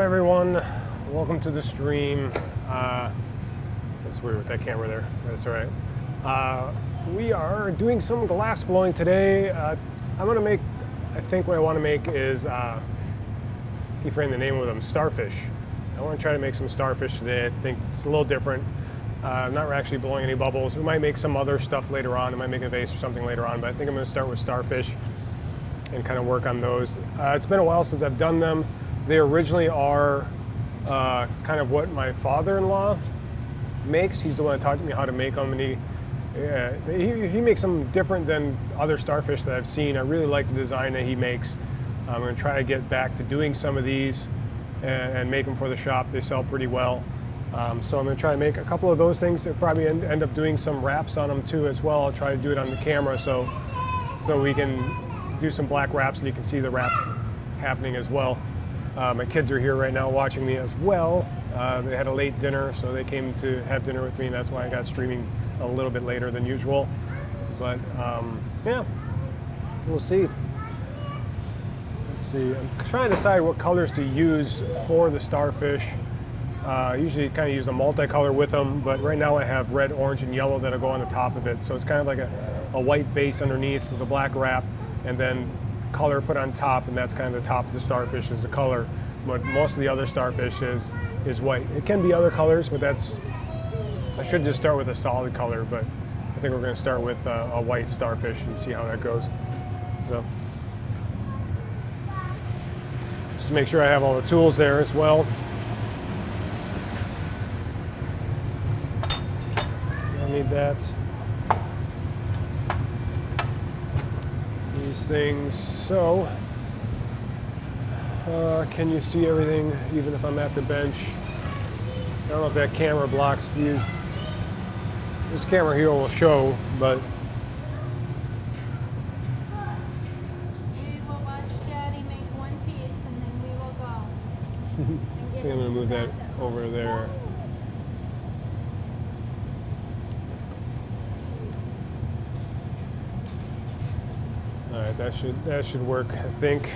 everyone, welcome to the stream. That's weird with that camera there, that's all right. We are doing some glass blowing today. I'm gonna make, I think what I wanna make is, keep forgetting the name of them, Starfish. I wanna try to make some Starfish today. I think it's a little different. I'm not actually blowing any bubbles. We might make some other stuff later on. I might make a vase or something later on, but I think I'm gonna start with Starfish and kind of work on those. It's been a while since I've done them. They originally are kind of what my father-in-law makes. He's the one that taught me how to make them, and he makes them different than other Starfish that I've seen. I really like the design that he makes. I'm going to try to get back to doing some of these and make them for the shop. They sell pretty well. So I'm going to try to make a couple of those things. I'll probably end up doing some wraps on them too as well. I'll try to do it on the camera so we can do some black wraps and you can see the wrap happening as well. My kids are here right now watching me as well. They had a late dinner, so they came to have dinner with me, and that's why I got streaming a little bit later than usual. But yeah, we'll see. Let's see. I'm trying to decide what colors to use for the Starfish. Usually kind of use a multicolor with them, but right now I have red, orange, and yellow that'll go on the top of it. So it's kind of like a white base underneath with a black wrap, and then color put on top, and that's kind of the top of the Starfish is the color. But most of the other Starfish is white. It can be other colors, but I should just start with a solid color, but I think we're going to start with a white Starfish and see how that goes. So just to make sure I have all the tools there as well. I'll need that. These things. So can you see everything even if I'm at the bench? I don't know if that camera blocks you. This camera here will show, but we will watch Daddy make one piece and then we will go. I think I'm going to move that over there. All right, that should work, I think.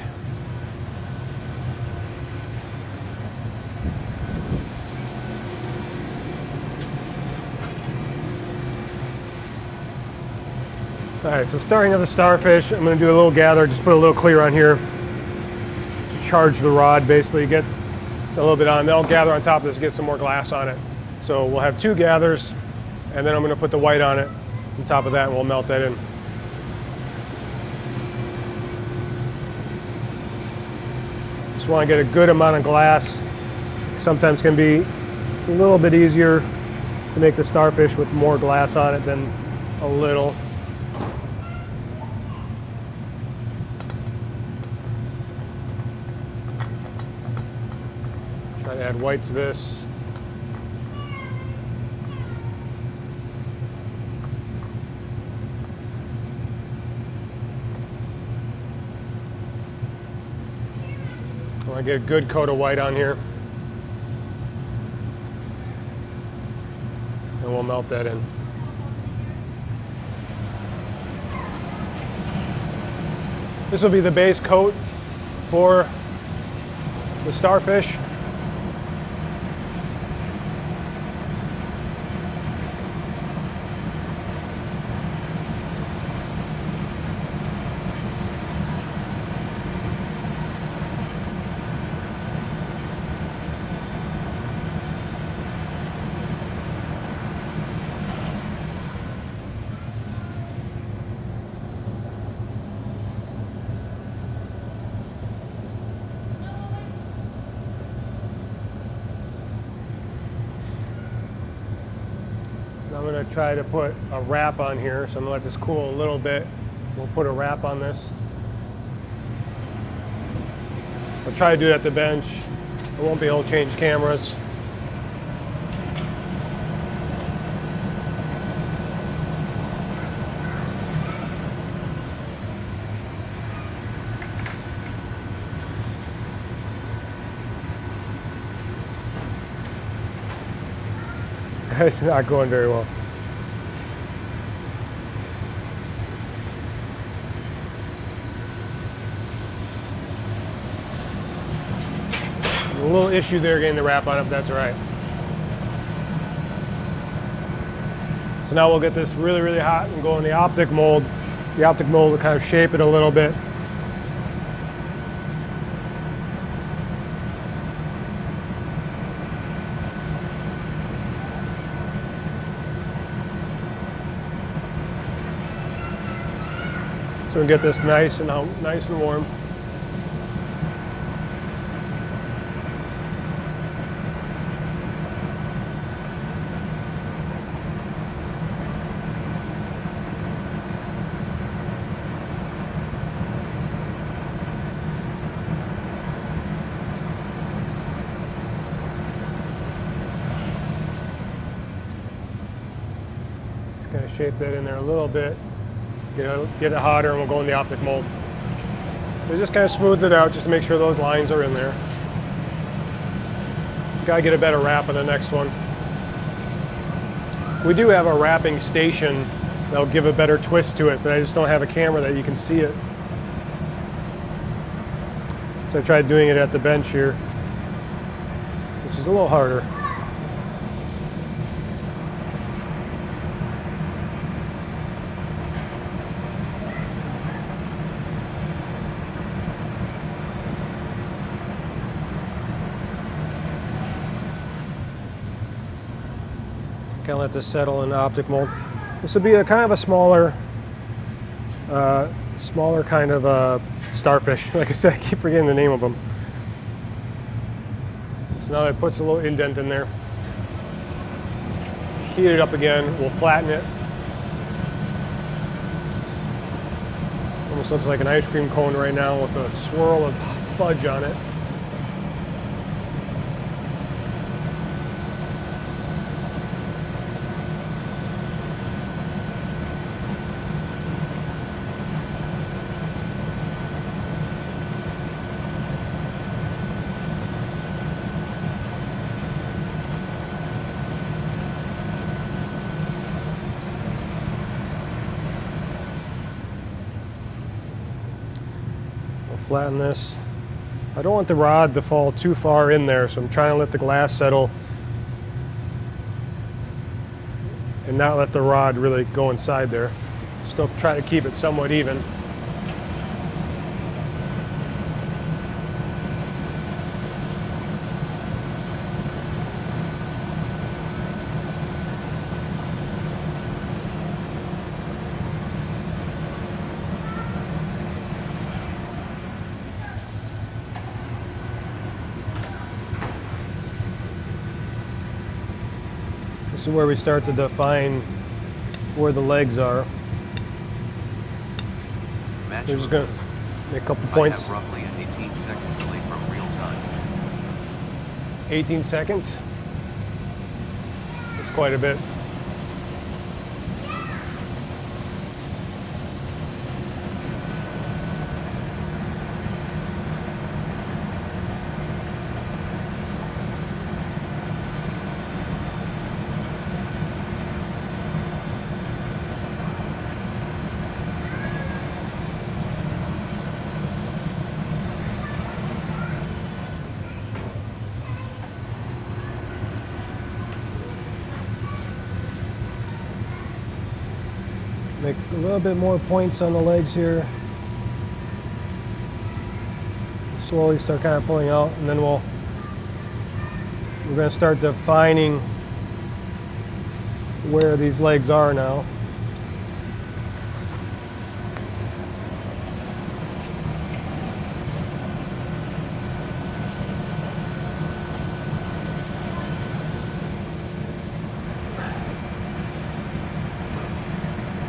All right, so starting with the Starfish, I'm going to do a little gather, just put a little clear on here to charge the rod, basically get a little bit on. Then I'll gather on top of this, get some more glass on it. So we'll have two gathers, and then I'm going to put the white on it on top of that, and we'll melt that in. Just want to get a good amount of glass. Sometimes can be a little bit easier to make the Starfish with more glass on it than a little. Try to add white to this. I want to get a good coat of white on here. And we'll melt that in. This will be the base coat for the Starfish. I'm going to try to put a wrap on here, so I'm going to let this cool a little bit. We'll put a wrap on this. I'll try to do it at the bench. I won't be able to change cameras. It's not going very well. little issue there getting the wrap on it, but that's all right. So now we'll get this really, really hot and go in the optic mold. The optic mold will kind of shape it a little bit. So we get this nice and warm. Just kind of shape that in there a little bit. Get it hotter, and we'll go in the optic mold. So just kind of smooth it out just to make sure those lines are in there. Gotta get a better wrap on the next one. We do have a wrapping station that'll give a better twist to it, but I just don't have a camera that you can see it. So I tried doing it at the bench here, which is a little harder. Kind of let this settle in the optic mold. This would be a kind of a smaller kind of starfish. Like I said, I keep forgetting the name of them. So now that puts a little indent in there. Heat it up again. We'll flatten it. Almost looks like an ice cream cone right now with a swirl of fudge on it. Flatten this. I don't want the rod to fall too far in there, so I'm trying to let the glass settle and not let the rod really go inside there. Still try to keep it somewhat even. This is where we start to define where the legs are. We're just going to make a couple points. I have roughly an 18-second delay from real time. 18 seconds? That's quite a bit. Make a little bit more points on the legs here. Slowly start kind of pulling out, and then we're going to start defining where these legs are now.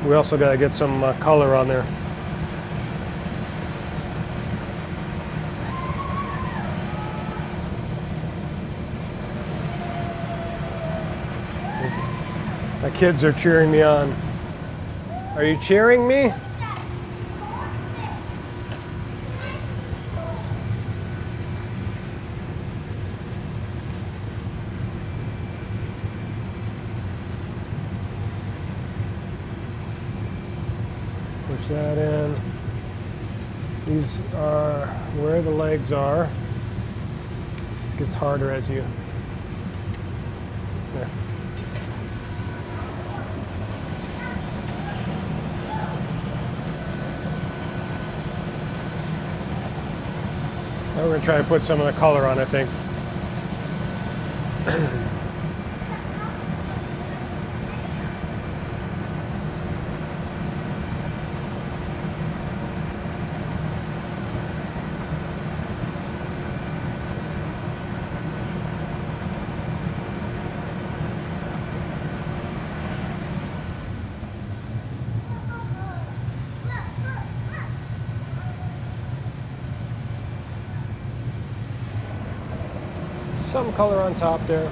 We also got to get some color on there. My kids are cheering me on. Are you cheering me? Push that in. These are where the legs are. gets harder as you. There. Now we're going to try to put some of the color on, I think. Some color on top there.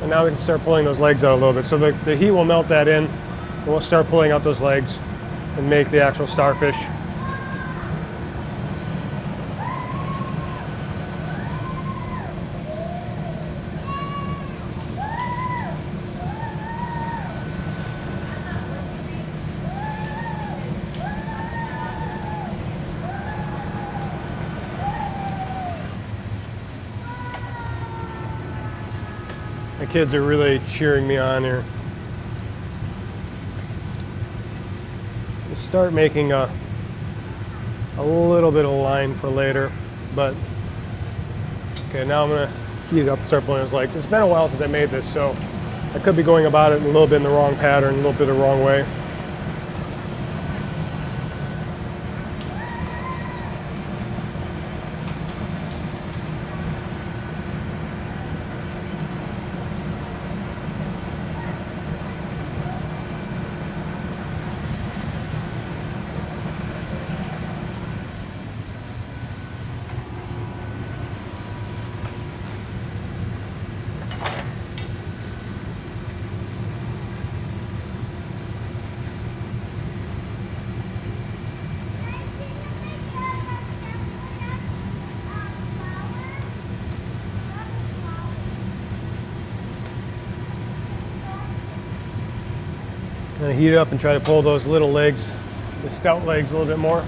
And now we can start pulling those legs out a little bit. So the heat will melt that in, and we'll start pulling out those legs and make the actual starfish. The kids are really cheering me on here. Start making a little bit of line for later, but okay, now I'm gonna heat it up and start pulling those legs. It's been a while since I made this, so I could be going about it a little bit in the wrong pattern, a little bit the wrong way. I'm gonna heat it up and try to pull those little legs, the stout legs, a little bit more.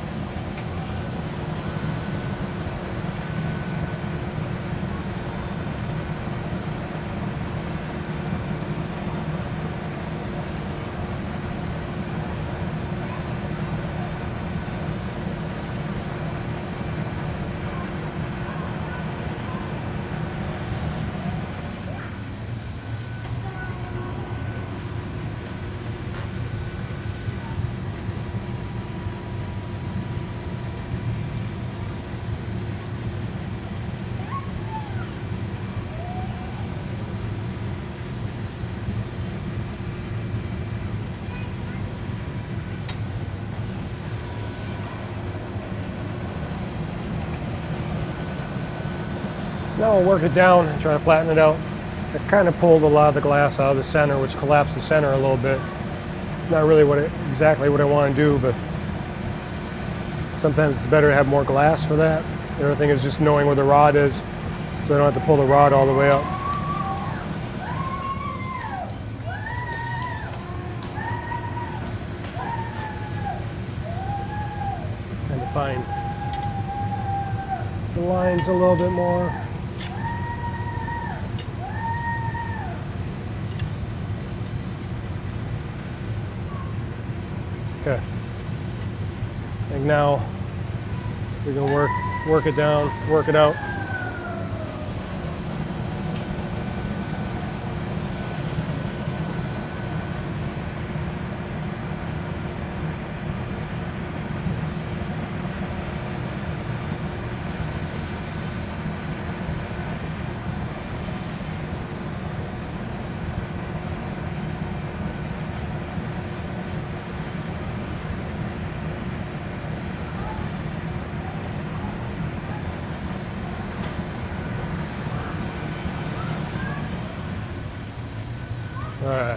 Now I'll work it down and try to flatten it out. I kind of pulled a lot of the glass out of the center, which collapsed the center a little bit. Not really exactly what I want to do, but sometimes it's better to have more glass for that. The other thing is just knowing where the rod is, so I don't have to pull the rod all the way out. Trying to find the lines a little bit more. Okay. I think now we can work it down, work it out. All right.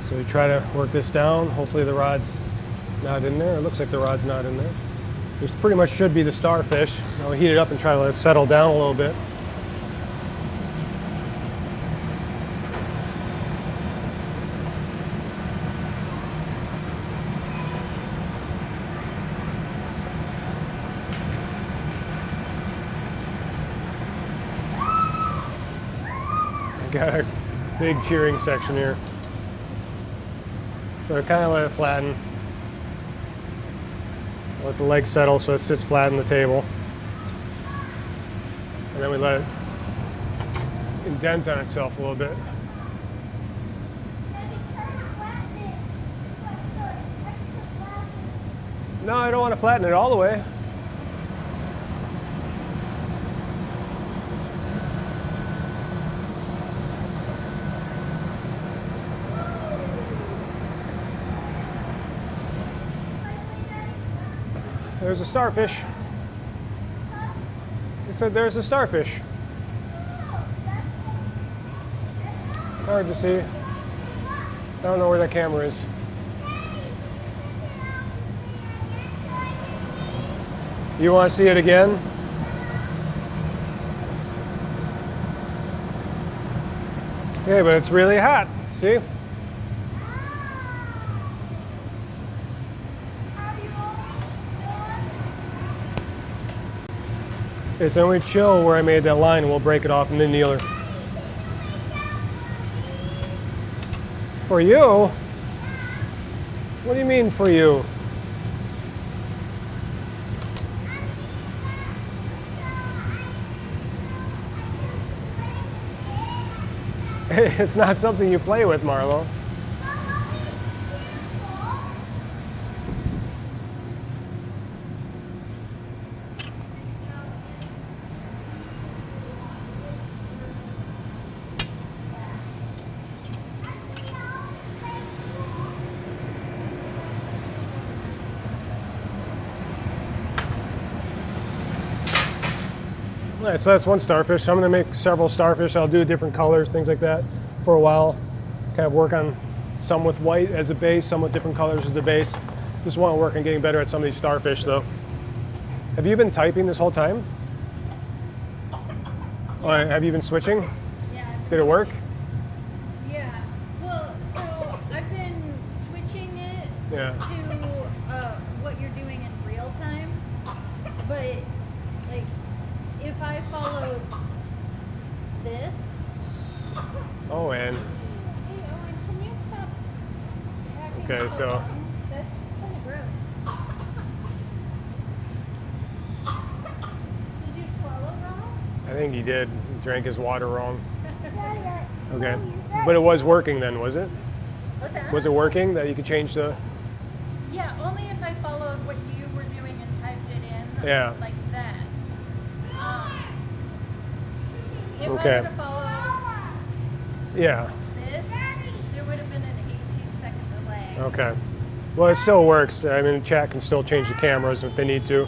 So we try to work this down. Hopefully the rod's not in there. It looks like the rod's not in there. This pretty much should be the starfish. Now we heat it up and try to let it settle down a little bit. Got a big cheering section here. So I kind of let it flatten. Let the legs settle so it sits flat on the table. And then we let it indent on itself a little bit. No, I don't want to flatten it all the way. There's a starfish. I said there's a starfish. Hard to see. I don't know where that camera is. You want to see it again? Okay, but it's really hot. See? It's only chill where I made that line, and we'll break it off in the kneeler. For you? What do you mean for you? It's not something you play with, Marlo. All right, so that's one starfish. So I'm going to make several starfish. I'll do different colors, things like that for a while. Kind of work on some with white as a base, some with different colors as the base. Just want to work on getting better at some of these starfish though. Have you been typing this whole time? Or have you been switching? Yeah. Did it work? Yeah. Well, so I've been switching it Yeah. to what you're doing in real time. But like, if I followed this. Oh, and Hey, Owen, can you stop hacking okay, the so phone? That's kind of gross. Did you swallow wrong? I think he did. He drank his water wrong. Yeah. Okay, but it was working then, was it? What's that? Was it working that you could change the? Yeah, only if I followed what you were doing and typed it in. Yeah. Like that. If Okay. I were to follow Yeah. this, there would have been an 18-second delay. Okay. Well, it still works. I mean, chat can still change the cameras if they need to.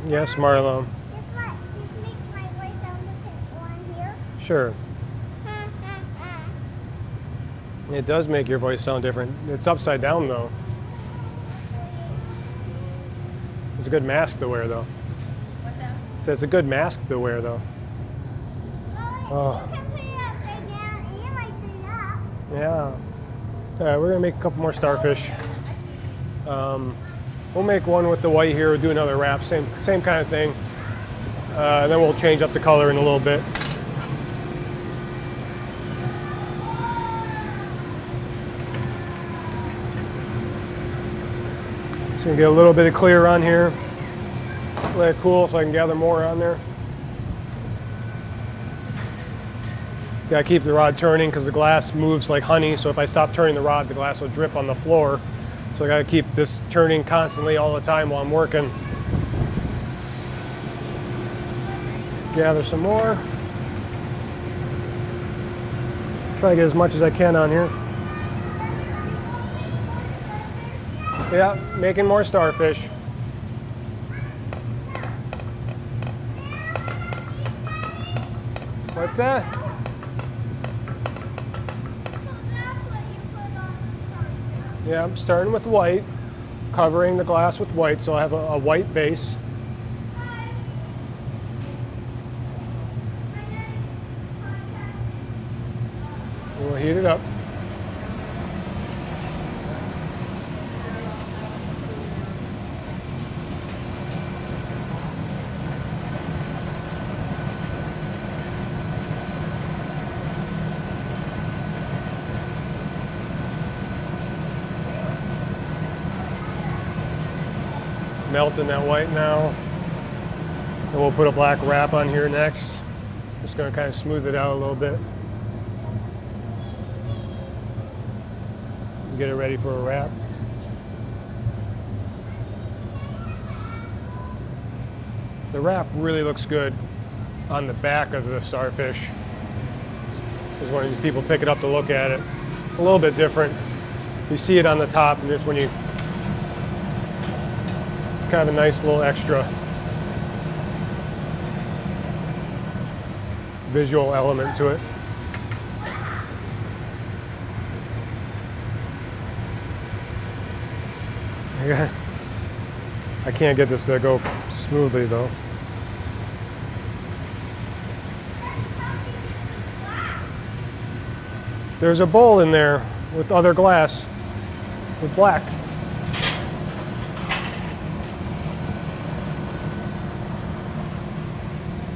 Yes, Marlo. This makes my voice sound different on here. Sure. It does make your voice sound different. It's upside down though. It's a good mask to wear though. What's that? So it's a good mask to wear though. Oh. You can put it upside down and you might sit up. Yeah. All right, we're gonna make a couple more starfish. We'll make one with the white here. We'll do another wrap, same kind of thing. And then we'll change up the color in a little bit. Just gonna get a little bit of clear on here. Let it cool so I can gather more on there. Gotta keep the rod turning because the glass moves like honey, so if I stop turning the rod, the glass will drip on the floor. So I gotta keep this turning constantly all the time while I'm working. Gather some more. Try to get as much as I can on here. Yeah, making more starfish. What's that? So that's what you put on the starfish. Yeah, I'm starting with white, covering the glass with white, so I have a white base. We'll heat it up. melting that white now. And we'll put a black wrap on here next. Just gonna kind of smooth it out a little bit. Get it ready for a wrap. The wrap really looks good on the back of the Starfish. Just when people pick it up to look at it. It's a little bit different. You see it on the top, and it's when you, it's kind of a nice little extra visual element to it. Yeah. I can't get this to go smoothly though. There's a bowl in there with other glass with black.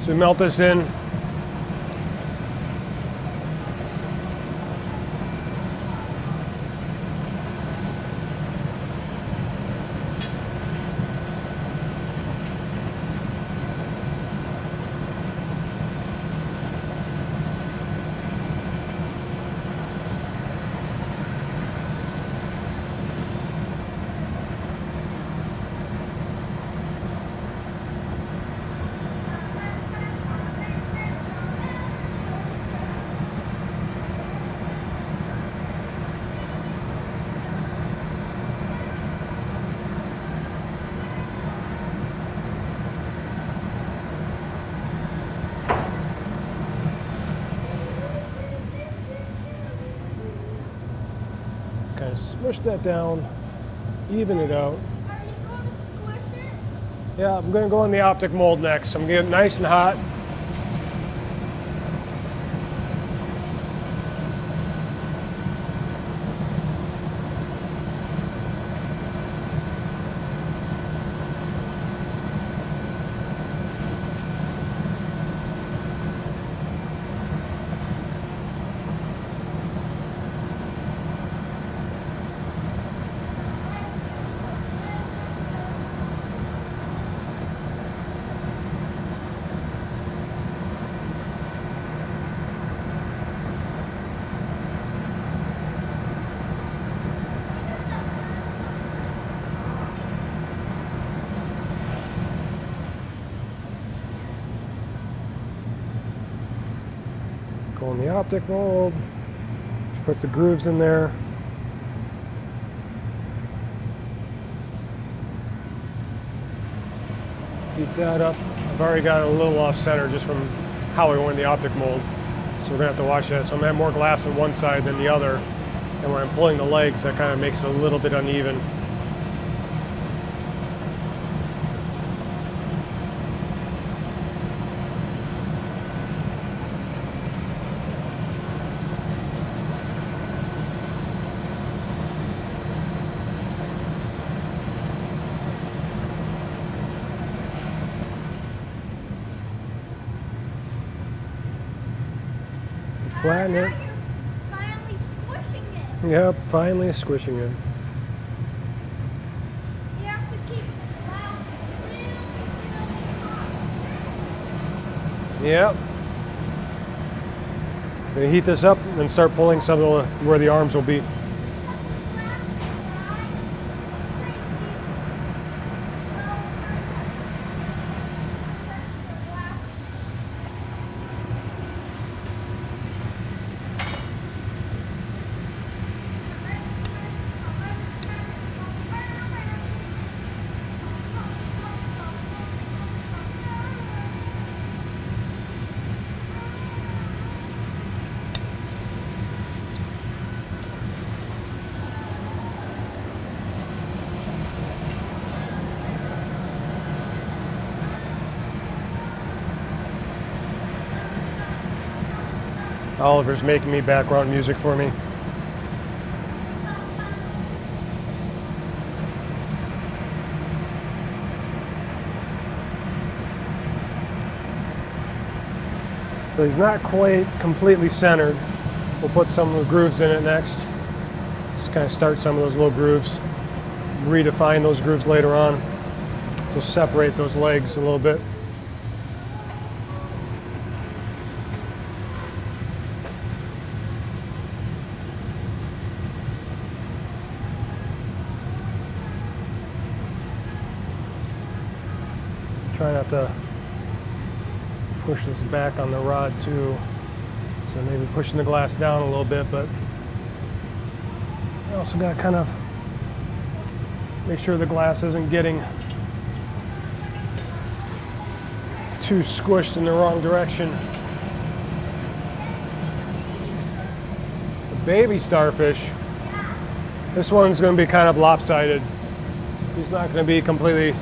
So melt this in. Kind of smush that down, even it out. Are you going to squish it? Yeah, I'm gonna go in the optic mold next. I'm getting nice and hot. Go in the optic mold. Just put the grooves in there. Heat that up. I've already got it a little off center just from how we went in the optic mold. So we're gonna have to watch that. So I'm gonna have more glass on one side than the other. And when I'm pulling the legs, that kind of makes it a little bit uneven. Flatten it. Finally squishing it. Yep, finally squishing it. You have to keep the mouth really, really hot. Yep. Gonna heat this up and start pulling some of the, where the arms will be. Oliver's making me background music for me. So he's not quite completely centered. We'll put some of the grooves in it next. Just kind of start some of those little grooves. Redefine those grooves later on. will separate those legs a little bit. Try not to push this back on the rod too. So maybe pushing the glass down a little bit, but I also got to kind of make sure the glass isn't getting too squished in the wrong direction. The baby starfish, this one's going to be kind of lopsided. He's not going to be completely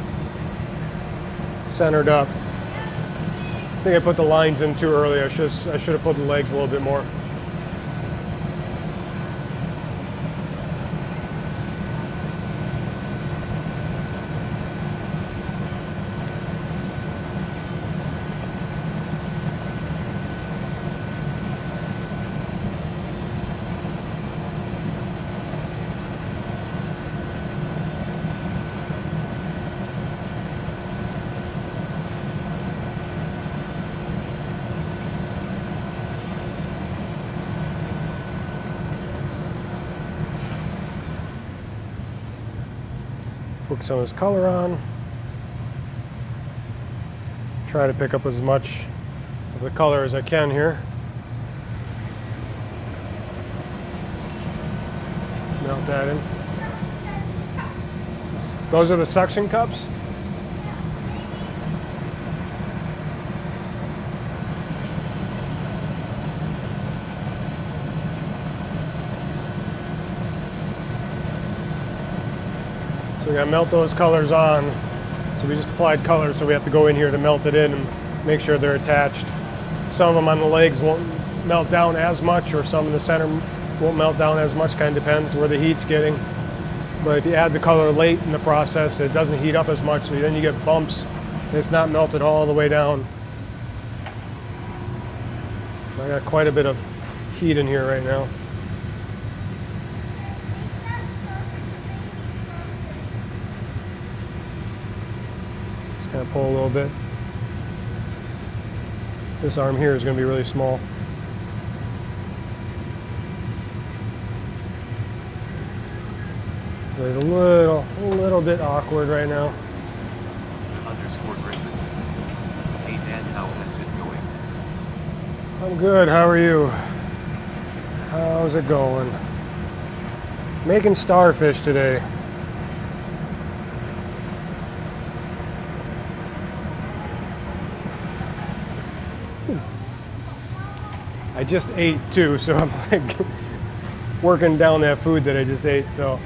centered up. I think I put the lines in too early. I should have put the legs a little bit more. Put some of this color on. Try to pick up as much of the color as I can here. Melt that in. Those are the suction cups. So we gotta melt those colors on. So we just applied color, so we have to go in here to melt it in and make sure they're attached. Some of them on the legs won't melt down as much, or some in the center won't melt down as much, kind of depends where the heat's getting. But if you add the color late in the process, it doesn't heat up as much, so then you get bumps and it's not melted all the way down. So I got quite a bit of heat in here right now. Kind of pull a little bit. This arm here is going to be really small. So it's a little bit awkward right now. _ Griffin. Hey Dad, how is it going? I'm good. How are you? How's it going? Making starfish today. I just ate too, so I'm like working down that food that I just ate, so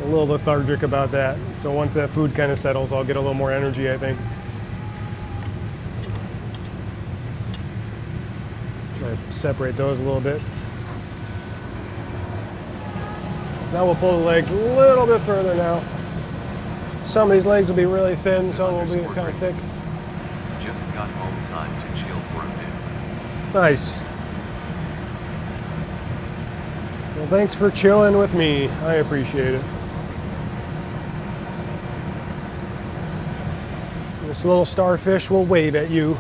a little lethargic about that. So once that food kind of settles, I'll get a little more energy, I think. Try to separate those a little bit. Now we'll pull the legs a little bit further now. Some of these legs will be really thin, some will be kind of thick. Just got home, time to chill for a bit. Nice. Well, thanks for chilling with me. I appreciate it. This little starfish will wave at you.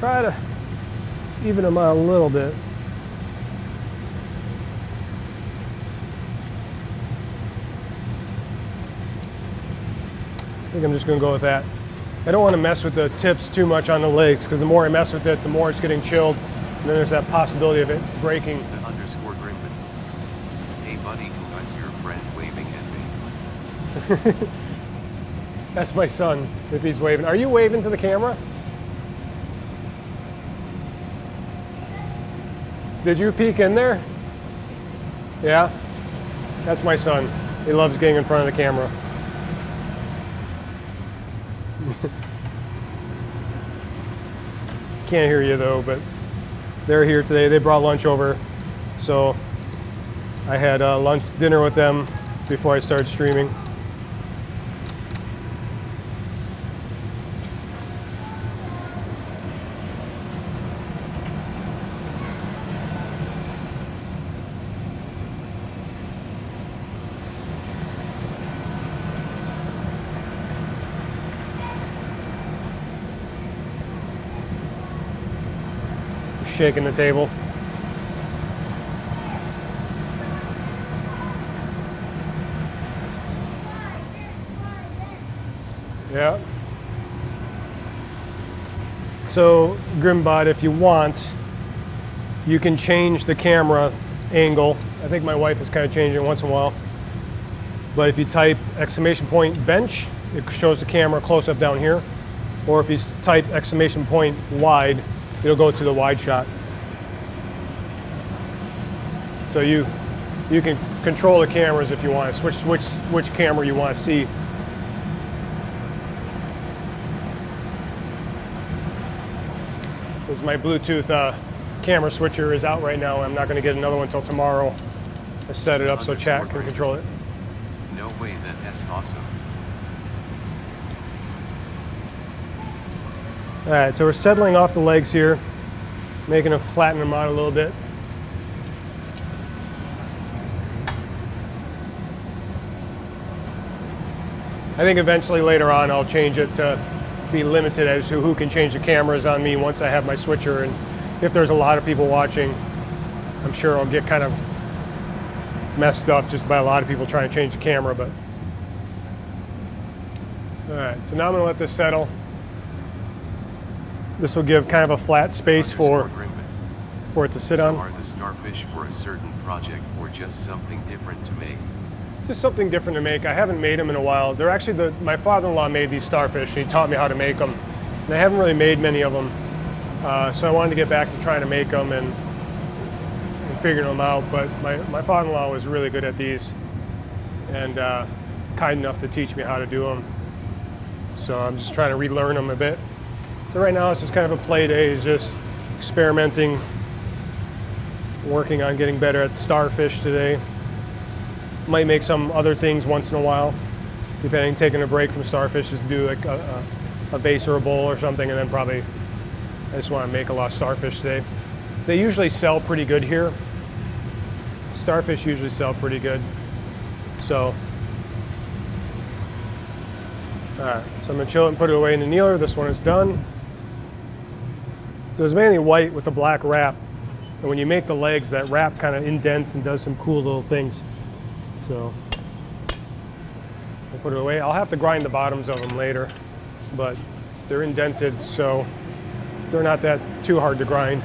Try to even them out a little bit. I think I'm just going to go with that. I don't want to mess with the tips too much on the legs, because the more I mess with it, the more it's getting chilled, and then there's that possibility of it breaking. The _ Griffin. Hey buddy, who is your friend waving at me? That's my son, if he's waving. Are you waving to the camera? Did you peek in there? Yeah? That's my son. He loves getting in front of the camera. Can't hear you though, but they're here today. They brought lunch over, so I had dinner with them before I started streaming. shaking the table. Yeah. So, Grimbot, if you want, you can change the camera angle. I think my wife is kind of changing it once in a while. But if you type !bench, it shows the camera close up down here. Or if you type !wide, it'll go to the wide shot. So you can control the cameras if you want to switch which camera you want to see. This is my Bluetooth camera switcher is out right now. I'm not going to get another one until tomorrow. I set it up so chat can control it. No way, that's awesome. All right, so we're settling off the legs here, making them flatten them out a little bit. I think eventually later on I'll change it to be limited as to who can change the cameras on me once I have my switcher, and if there's a lot of people watching, I'm sure I'll get kind of messed up just by a lot of people trying to change the camera. But all right, so now I'm going to let this settle. This will give kind of a flat space for it to sit on. So are the Starfish for a certain project or just something different to make? Just something different to make. I haven't made them in a while. They're actually my father-in-law made these Starfish. He taught me how to make them. And I haven't really made many of them. So I wanted to get back to trying to make them and figuring them out. But my father-in-law was really good at these and kind enough to teach me how to do them. So I'm just trying to relearn them a bit. So right now it's just kind of a play day. It's just experimenting, working on getting better at Starfish today. Might make some other things once in a while, depending, taking a break from Starfish, just do like a base or a bowl or something, and then probably I just want to make a lot of Starfish today. They usually sell pretty good here. Starfish usually sell pretty good. So, alright, so I'm going to chill it and put it away in the kneeler. This one is done. So it's mainly white with a black wrap. And when you make the legs, that wrap kind of indents and does some cool little things. So I'll put it away. I'll have to grind the bottoms of them later, but they're indented, so they're not that too hard to grind.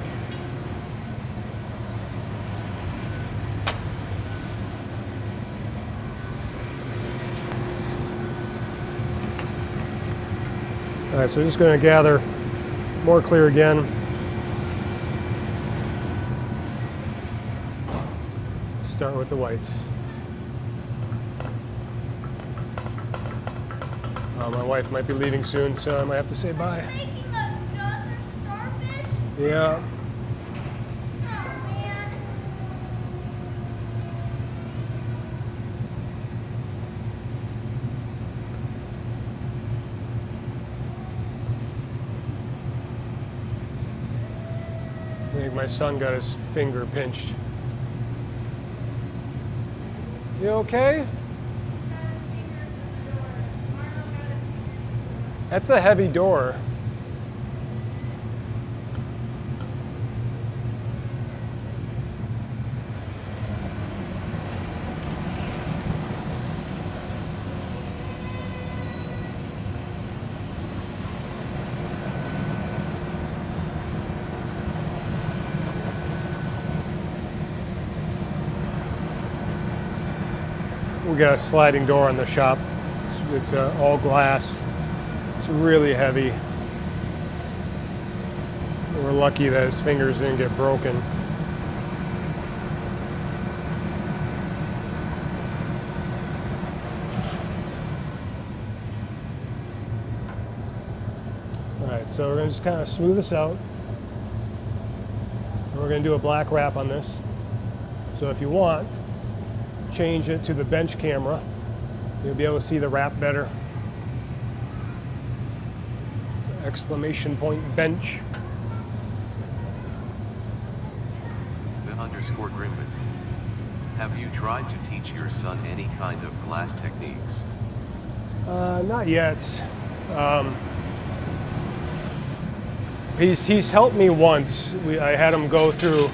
All right, so we're just going to gather more clear again. Start with the whites. My wife might be leaving soon, so I might have to say bye. Making another starfish? Yeah. Oh, man. I think my son got his finger pinched. You okay? That's a heavy door. We got a sliding door on the shop. It's all glass. It's really heavy. We're lucky that his fingers didn't get broken. Alright, so we're going to just kind of smooth this out. And we're going to do a black wrap on this. So if you want, change it to the bench camera. You'll be able to see the wrap better. !bench. _Grimman. Have you tried to teach your son any kind of glass techniques? He's helped me once. I had him go through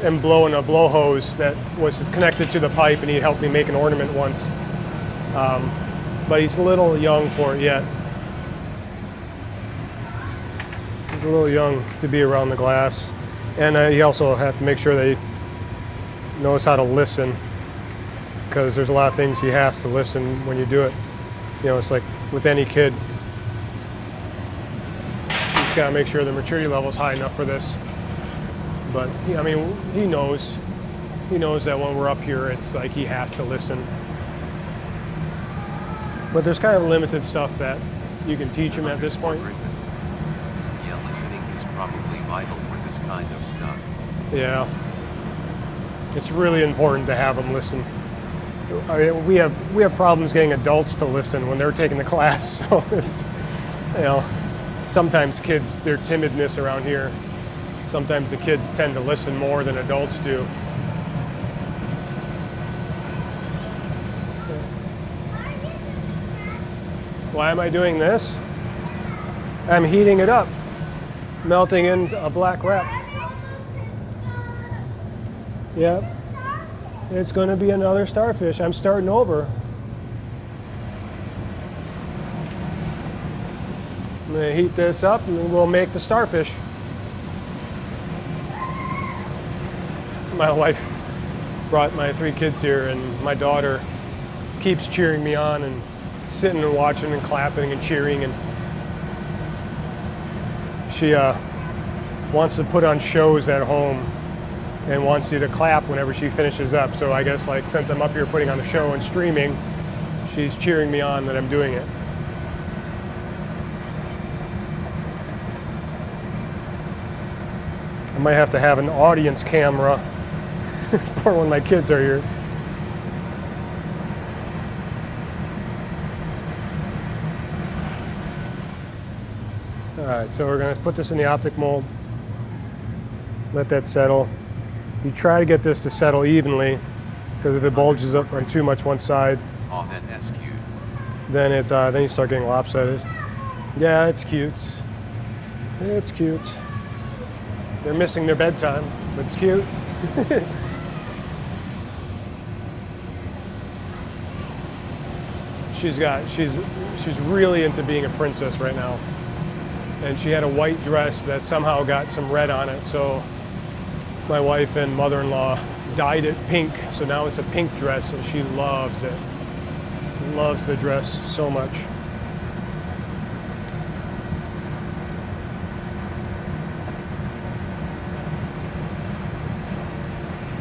and blow in a blow hose that was connected to the pipe, and he helped me make an ornament once. But he's a little young for it yet. He's a little young to be around the glass. And you also have to make sure that he knows how to listen, because there's a lot of things he has to listen when you do it. You know, it's like with any kid. You just gotta make sure the maturity level is high enough for this. But I mean, he knows that when we're up here, it's like he has to listen. But there's kind of limited stuff that you can teach him at this point. Yeah, listening is probably vital for this kind of stuff. Yeah. It's really important to have them listen. I mean, we have problems getting adults to listen when they're taking the class, so it's, you know, sometimes kids, their timidness around here, sometimes the kids tend to listen more than adults do. Why am I doing this? I'm heating it up, melting in a black wrap. Yep. It's going to be another starfish. I'm starting over. I'm going to heat this up and then we'll make the starfish. My wife brought my 3 kids here, and my daughter keeps cheering me on and sitting and watching and clapping and cheering, and she wants to put on shows at home and wants you to clap whenever she finishes up. So I guess, like, since I'm up here putting on a show and streaming, she's cheering me on that I'm doing it. I might have to have an audience camera for when my kids are here. Alright, so we're going to put this in the optic mold, let that settle. You try to get this to settle evenly, because if it bulges up on too much one side, then then you start getting lopsided. Yeah, it's cute. It's cute. They're missing their bedtime, but it's cute. She's really into being a princess right now. And she had a white dress that somehow got some red on it, so my wife and mother-in-law dyed it pink, so now it's a pink dress, and she loves it. Loves the dress so much.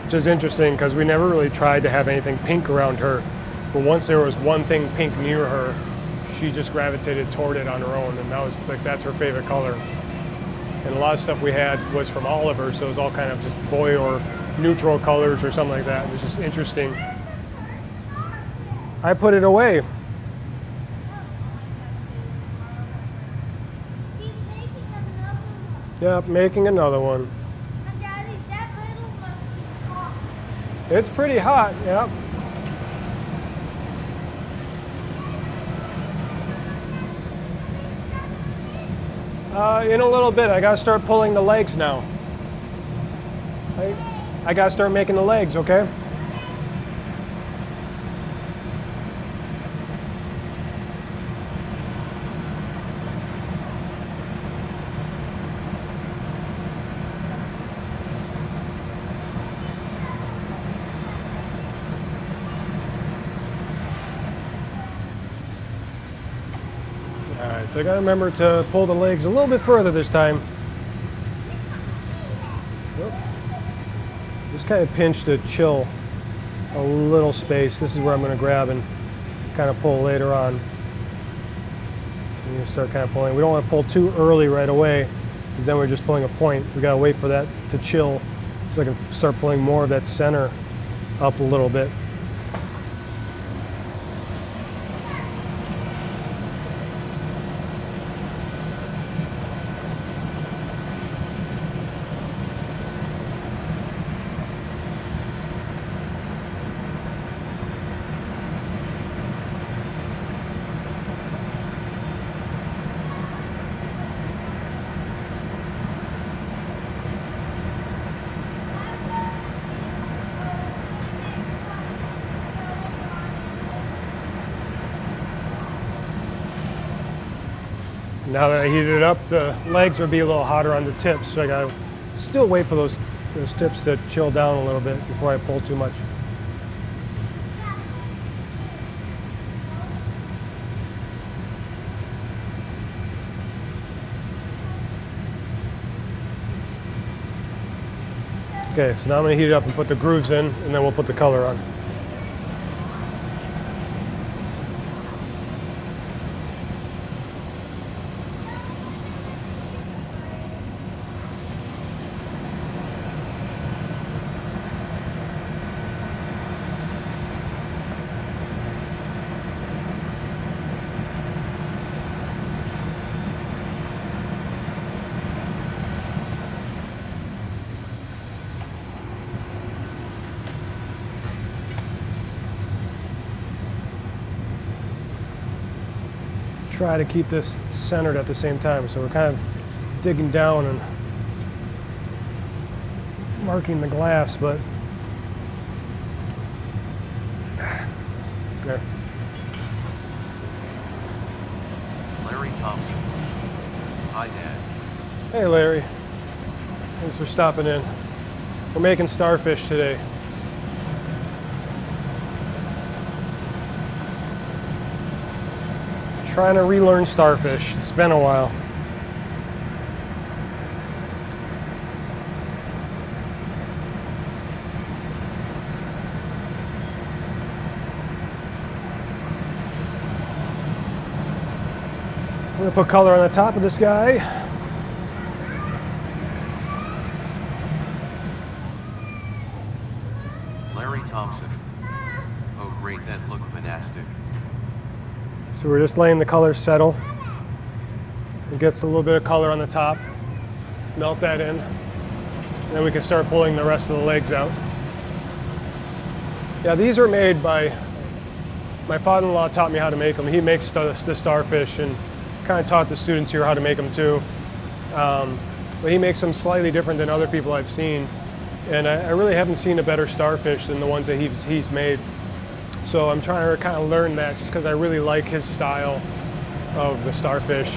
Which is interesting, because we never really tried to have anything pink around her, but once there was one thing pink near her, she just gravitated toward it on her own, and that was like, that's her favorite color. And a lot of stuff we had was from Oliver, so it was all kind of just boy or neutral colors or something like that. It was just interesting. I put it away. He's making another one. Yep, making another one. And Daddy, that little must be hot. It's pretty hot, yep. In a little bit, I gotta start pulling the legs now. I gotta start making the legs, okay? Alright, so I gotta remember to pull the legs a little bit further this time. Whoop. Just kind of pinch to chill a little space. This is where I'm gonna grab and kind of pull later on. And you start kind of pulling. We don't want to pull too early right away, because then we're just pulling a point. We gotta wait for that to chill so I can start pulling more of that center up a little bit. Now that I heated it up, the legs would be a little hotter on the tips, so I gotta still wait for those tips to chill down a little bit before I pull too much. Okay, so now I'm gonna heat it up and put the grooves in, and then we'll put the color on. Try to keep this centered at the same time, so we're kind of digging down and marking the glass, but there. Larry Thompson. Hi, Dad. Hey Larry, thanks for stopping in. We're making starfish today. Trying to relearn starfish. It's been a while. I'm gonna put color on the top of this guy. Larry Thompson. Oh great, that looked fantastic. So we're just letting the color settle. It gets a little bit of color on the top. Melt that in. And then we can start pulling the rest of the legs out. Yeah, these are made by, my father-in-law taught me how to make them. He makes the starfish and kind of taught the students here how to make them too. But he makes them slightly different than other people I've seen. And I really haven't seen a better starfish than the ones that he's made. So I'm trying to kind of learn that just because I really like his style of the starfish.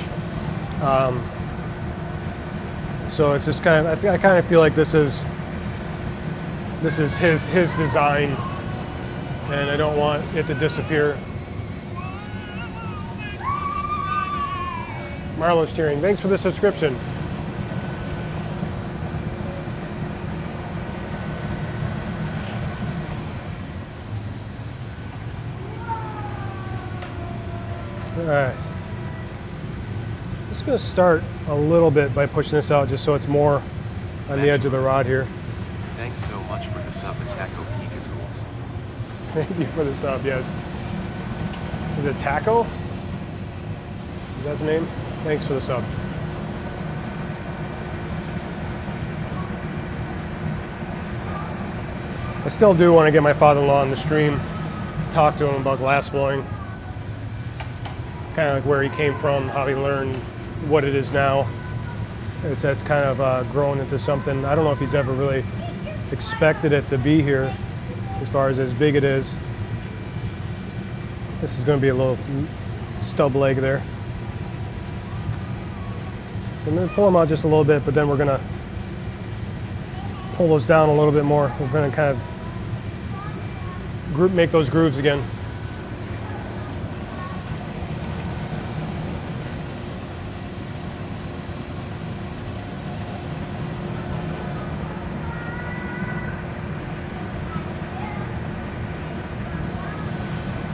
So it's just kind of, I kind of feel like this is his design, and I don't want it to disappear. Marlo's cheering. Thanks for the subscription. All right. I'm just going to start a little bit by pushing this out just so it's more on the edge of the rod here. Thanks so much for the sub, Taco Pegaschools. Thank you for the sub, yes. Is it Taco? Is that the name? Thanks for the sub. I still do want to get my father-in-law on the stream, talk to him about glassblowing. Kind of like where he came from, how he learned what it is now. That's kind of grown into something. I don't know if he's ever really expected it to be here as far as big it is. This is going to be a little stub leg there. I'm going to pull them out just a little bit, but then we're going to pull those down a little bit more. We're going to kind of make those grooves again.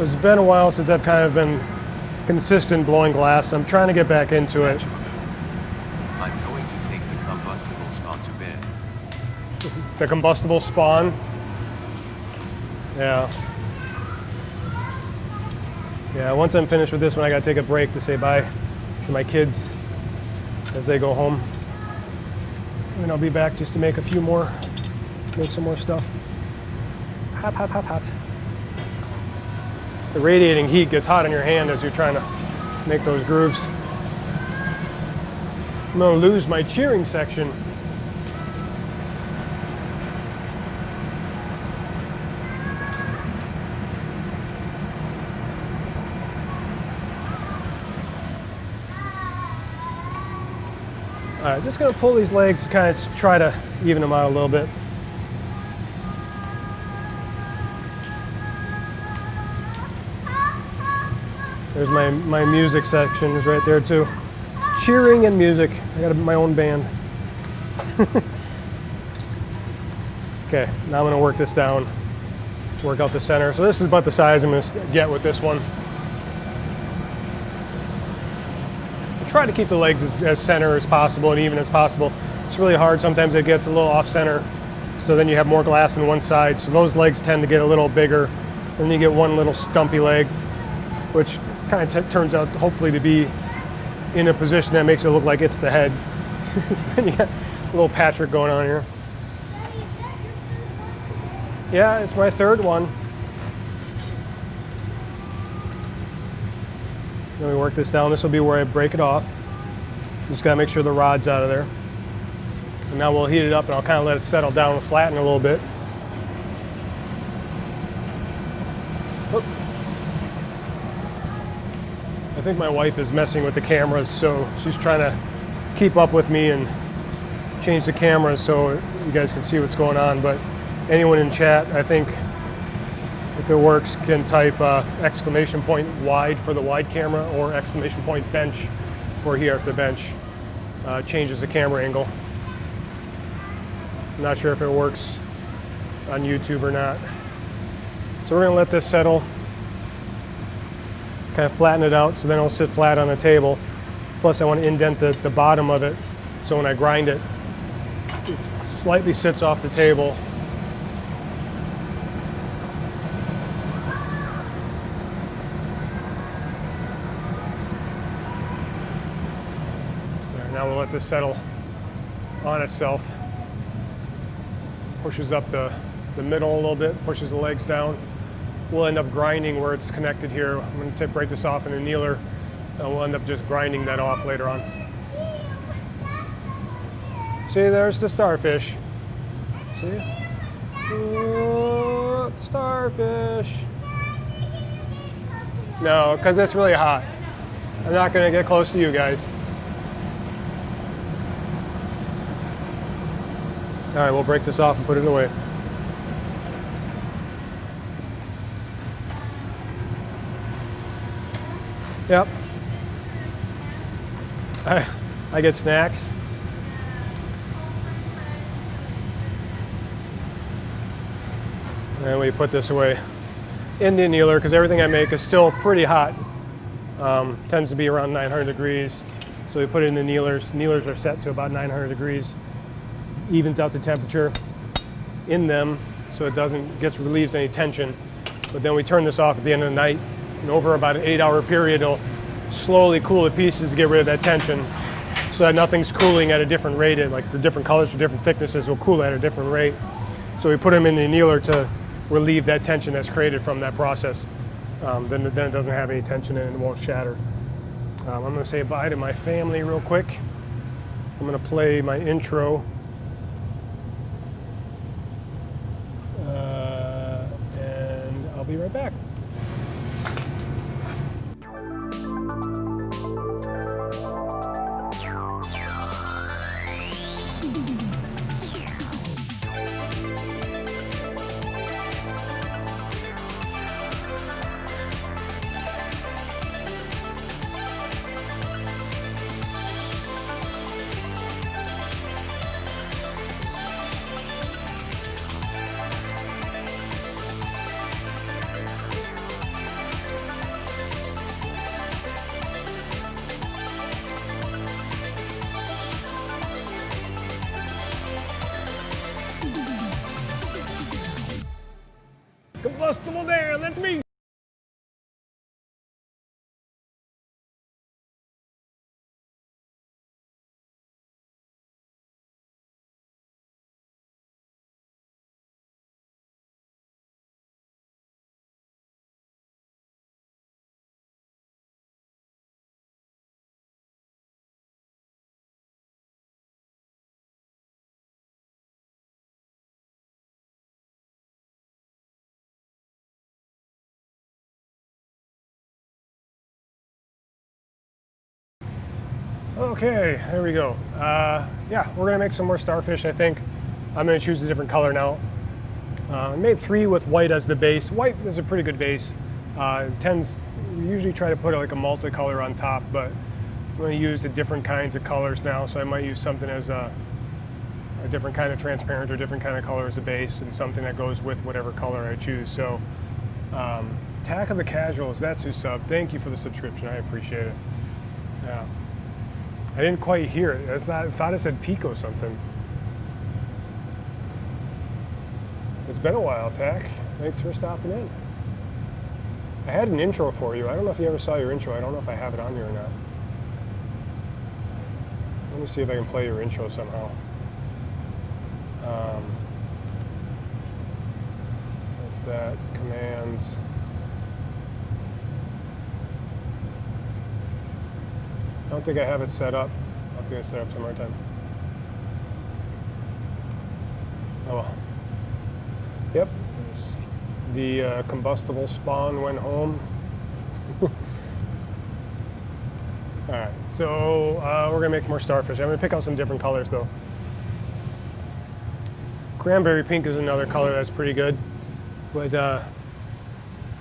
It's been a while since I've kind of been consistent blowing glass. I'm trying to get back into it. I'm going to take the combustible spawn to bed. The combustible spawn? Yeah. Yeah, once I'm finished with this one, I gotta take a break to say bye to my kids as they go home. And then I'll be back just to make some more stuff. Hot, hot, hot, hot. The radiating heat gets hot in your hand as you're trying to make those grooves. I'm gonna lose my cheering section. right, just gonna pull these legs, kind of try to even them out a little bit. There's my music section is right there too. Cheering and music. I got my own band. Okay, now I'm gonna work this down, work out the center. So this is about the size I'm gonna get with this one. Try to keep the legs as center as possible and even as possible. It's really hard. Sometimes it gets a little off center. So then you have more glass on one side. So those legs tend to get a little bigger. Then you get one little stumpy leg, which kind of turns out hopefully to be in a position that makes it look like it's the head. Then you got a little Patrick going on here. Yeah, it's my third one. Then we work this down. This will be where I break it off. Just gotta make sure the rod's out of there. And now we'll heat it up and I'll kind of let it settle down and flatten a little bit. Oop. I think my wife is messing with the cameras, so she's trying to keep up with me and change the cameras so you guys can see what's going on. But anyone in chat, I think, if it works, can type exclamation point wide for the wide camera or exclamation point bench for here at the bench. Changes the camera angle. I'm not sure if it works on YouTube or not. So we're gonna let this settle, kind of flatten it out so then it'll sit flat on the table. Plus I want to indent the bottom of it so when I grind it, it slightly sits off the table. Now we'll let this settle on itself. Pushes up the middle a little bit, pushes the legs down. We'll end up grinding where it's connected here. I'm going to break this off in a kneeler, and we'll end up just grinding that off later on. See, there's the starfish. See? Starfish. No, because it's really hot. I'm not going to get close to you guys. All right, we'll break this off and put it away. Yep. I get snacks. And we put this away in the annealer because everything I make is still pretty hot. Tends to be around 900 degrees. So we put it in the annealers. Annealers are set to about 900 degrees. Evens out the temperature in them so it relieves any tension. But then we turn this off at the end of the night, and over about an 8-hour period it'll slowly cool the pieces to get rid of that tension so that nothing's cooling at a different rate. Like the different colors for different thicknesses will cool at a different rate. So we put them in the annealer to relieve that tension that's created from that process. Then it doesn't have any tension in it and it won't shatter. I'm going to say bye to my family real quick. I'm going to play my intro. And I'll be right back. Combustible Dan, that's me! Okay, there we go. Yeah, we're gonna make some more starfish, I think. I'm gonna choose a different color now. I made 3 with white as the base. White is a pretty good base. We usually try to put like a multicolor on top, but I'm gonna use the different kinds of colors now, so I might use something as a different kind of transparent or different kind of color as a base, and something that goes with whatever color I choose. So, Attack of the Casuals, that's who sub. Thank you for the subscription, I appreciate it. Yeah. I didn't quite hear it. I thought it said Pico something. It's been a while, Tack. Thanks for stopping in. I had an intro for you. I don't know if you ever saw your intro. I don't know if I have it on here or not. Let me see if I can play your intro somehow. What's that? Commands. I don't think I have it set up. I'll have to get it set up some more time. Oh well. Yep. The combustible spawn went home. Alright, so we're going to make more starfish. I'm going to pick out some different colors though. Cranberry pink is another color that's pretty good. But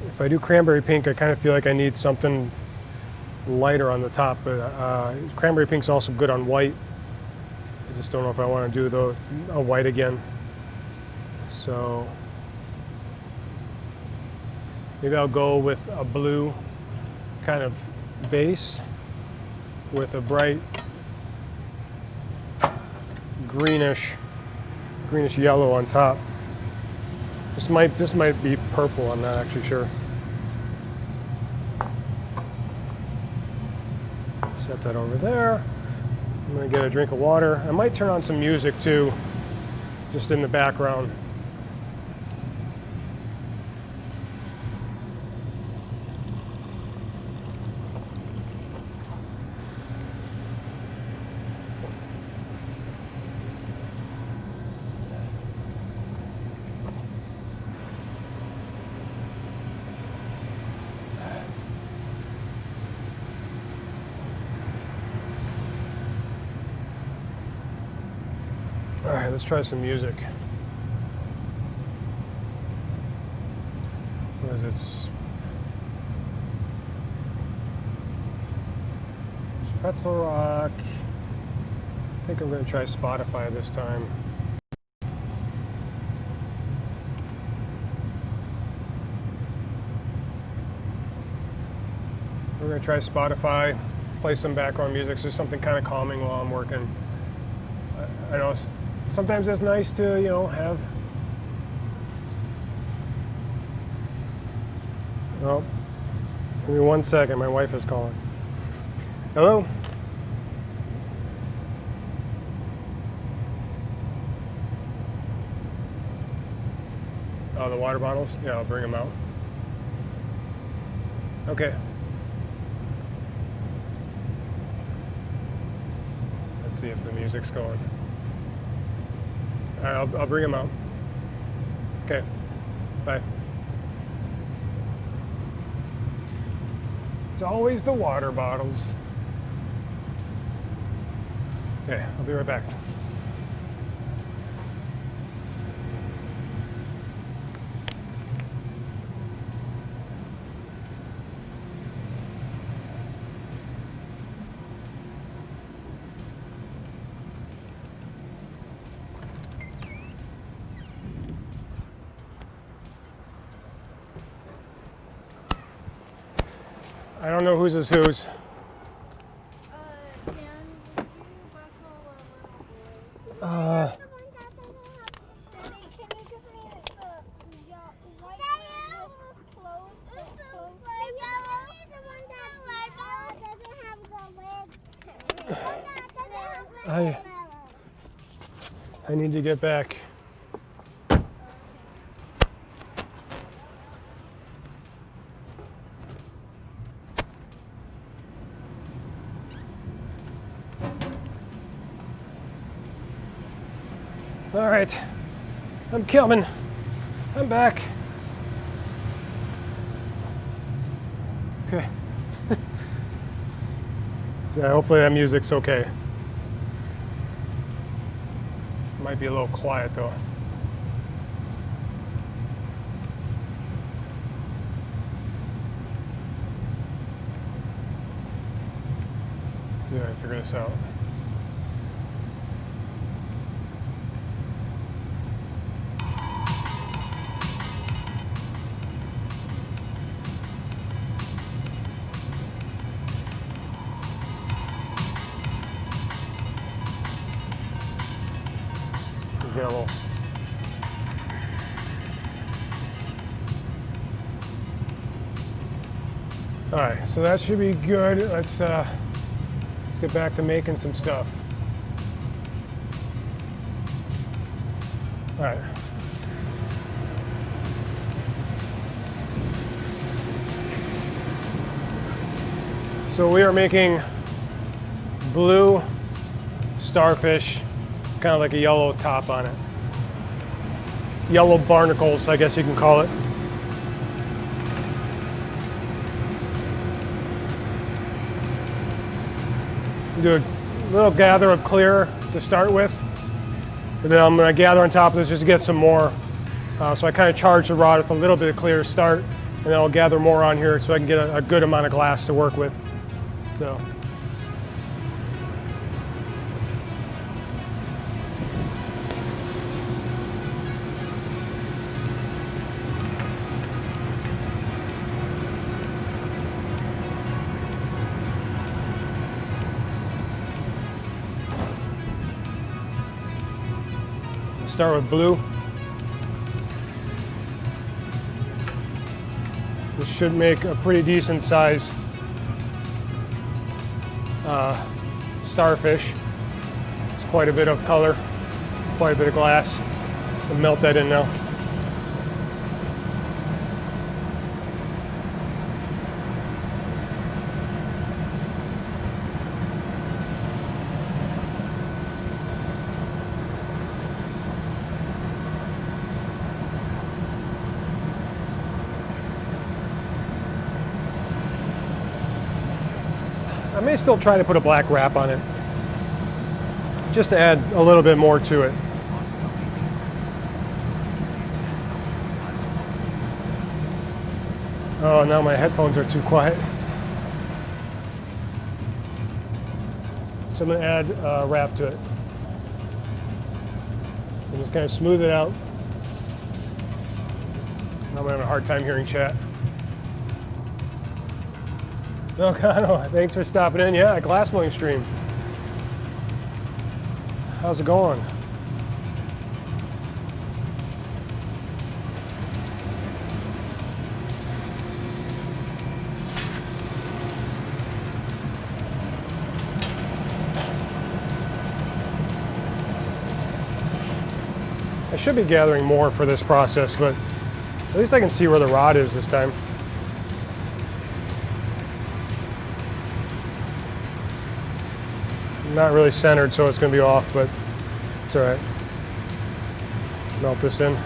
if I do cranberry pink, I kind of feel like I need something lighter on the top. But cranberry pink's also good on white. I just don't know if I want to do a white again. So maybe I'll go with a blue kind of base with a bright greenish yellow on top. This might be purple, I'm not actually sure. Set that over there. I'm gonna get a drink of water. I might turn on some music too, just in the background. All right, let's try some music. What is it? It's Pretzel Rock. I think I'm going to try Spotify this time. We're going to try Spotify, play some background music, so something kind of calming while I'm working. I know sometimes it's nice to, have. Oh, give me 1 second. My wife is calling. Hello? Oh, the water bottles? Yeah, I'll bring them out. Okay. Let's see if the music's going. All right, I'll bring them out. Okay, bye. It's always the water bottles. Okay, I'll be right back. I don't know whose is whose. Can you buckle a little boy? Uh, Can you give me the white one with clothes? The one that doesn't have the lid. I need to get back. All right, I'm coming. I'm back. hopefully that music's okay. Might be a little quiet though. See if I can figure this out. Get a little. All right, so that should be good. Let's get back to making some stuff. All right. So we are making blue starfish, kind of like a yellow top on it. Yellow barnacles, I guess you can call it. Do a little gather of clear to start with, and then I'm going to gather on top of this just to get some more. So I kind of charge the rod with a little bit of clear to start, and then I'll gather more on here so I can get a good amount of glass to work with. So. Start with blue. This should make a pretty decent size starfish. It's quite a bit of color, quite a bit of glass. I'll melt that in now. I may still try to put a black wrap on it, just to add a little bit more to it. Oh, now my headphones are too quiet. So I'm going to add a wrap to it. And just kind of smooth it out. I'm having a hard time hearing chat. No, Kano, thanks for stopping in. Yeah, Glassblowing stream. How's it going? I should be gathering more for this process, but at least I can see where the rod is this time. Not really centered, so it's going to be off, but it's all right. Melt this in.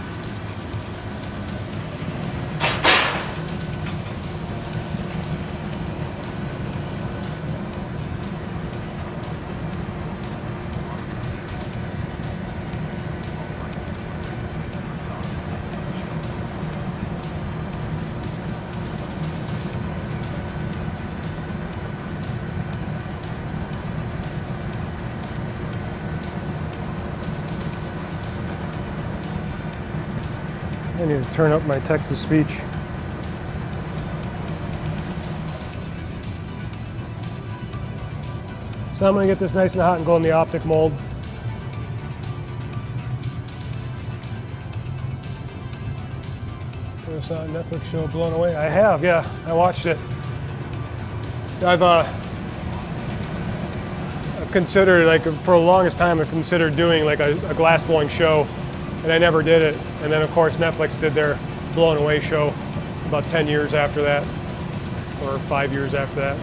I need to turn up my text-to-speech. So I'm going to get this nice and hot and go in the optic mold. I saw a Netflix show, Blown Away. I have, yeah. I watched it. I've considered, like, for the longest time, I've considered doing like a glassblowing show, and I never did it. And then, of course, Netflix did their Blown Away show about 10 years after that, or 5 years after that.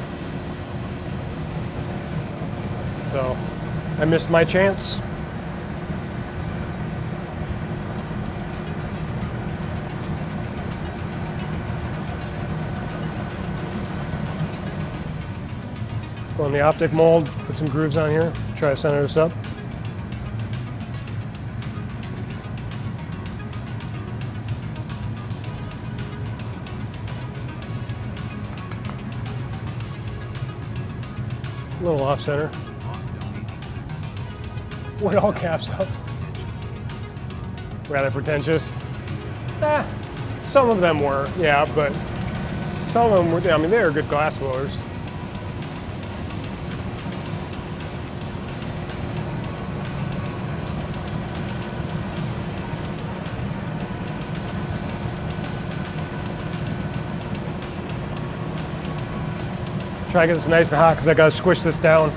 So I missed my chance. Go on the optic mold, put some grooves on here, try to center this up. A little off center. What all caps up? Rather pretentious. Some of them were, yeah, but some of them were, I mean, they were good glass blowers. Try to get this nice and hot because I gotta squish this down.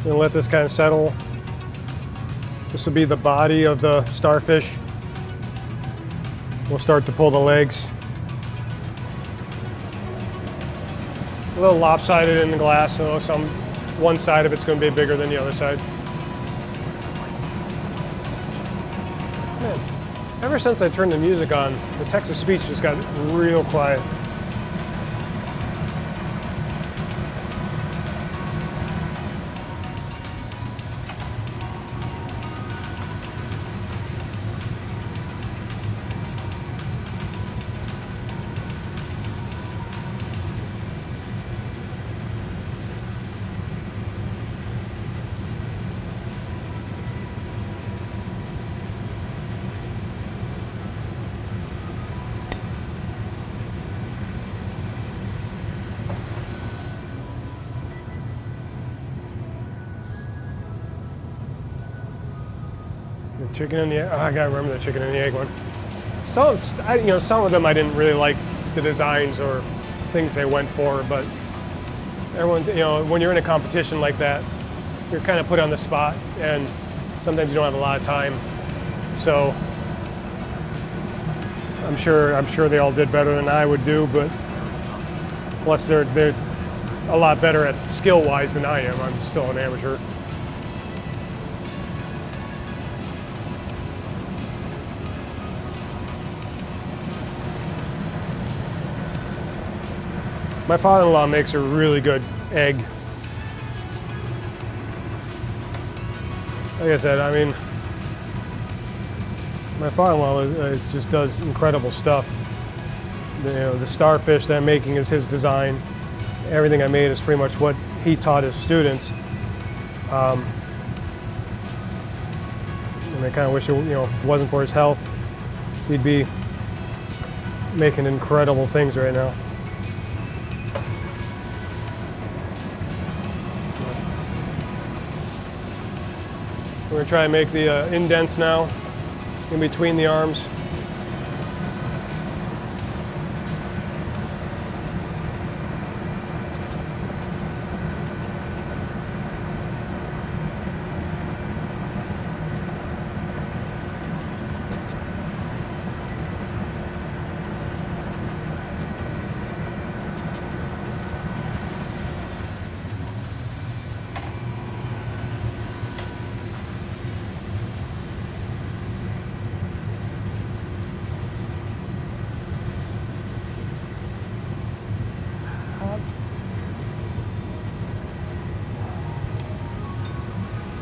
And let this kind of settle. This will be the body of the Starfish. We'll start to pull the legs. A little lopsided in the glass, so one side of it's going to be bigger than the other side. Man, ever since I turned the music on, the text-to-speech just got real quiet. The chicken and the egg. Oh, I gotta remember the chicken and the egg one. Some of them I didn't really like the designs or things they went for, but everyone, when you're in a competition like that, you're kind of put on the spot, and sometimes you don't have a lot of time. So I'm sure they all did better than I would do, but plus they're a lot better at skill-wise than I am. I'm still an amateur. My father-in-law makes a really good egg. Like I said, I mean, my father-in-law just does incredible stuff. The Starfish that I'm making is his design. Everything I made is pretty much what he taught his students. And I kind of wish if it wasn't for his health, he'd be making incredible things right now. We're going to try and make the indents now in between the arms.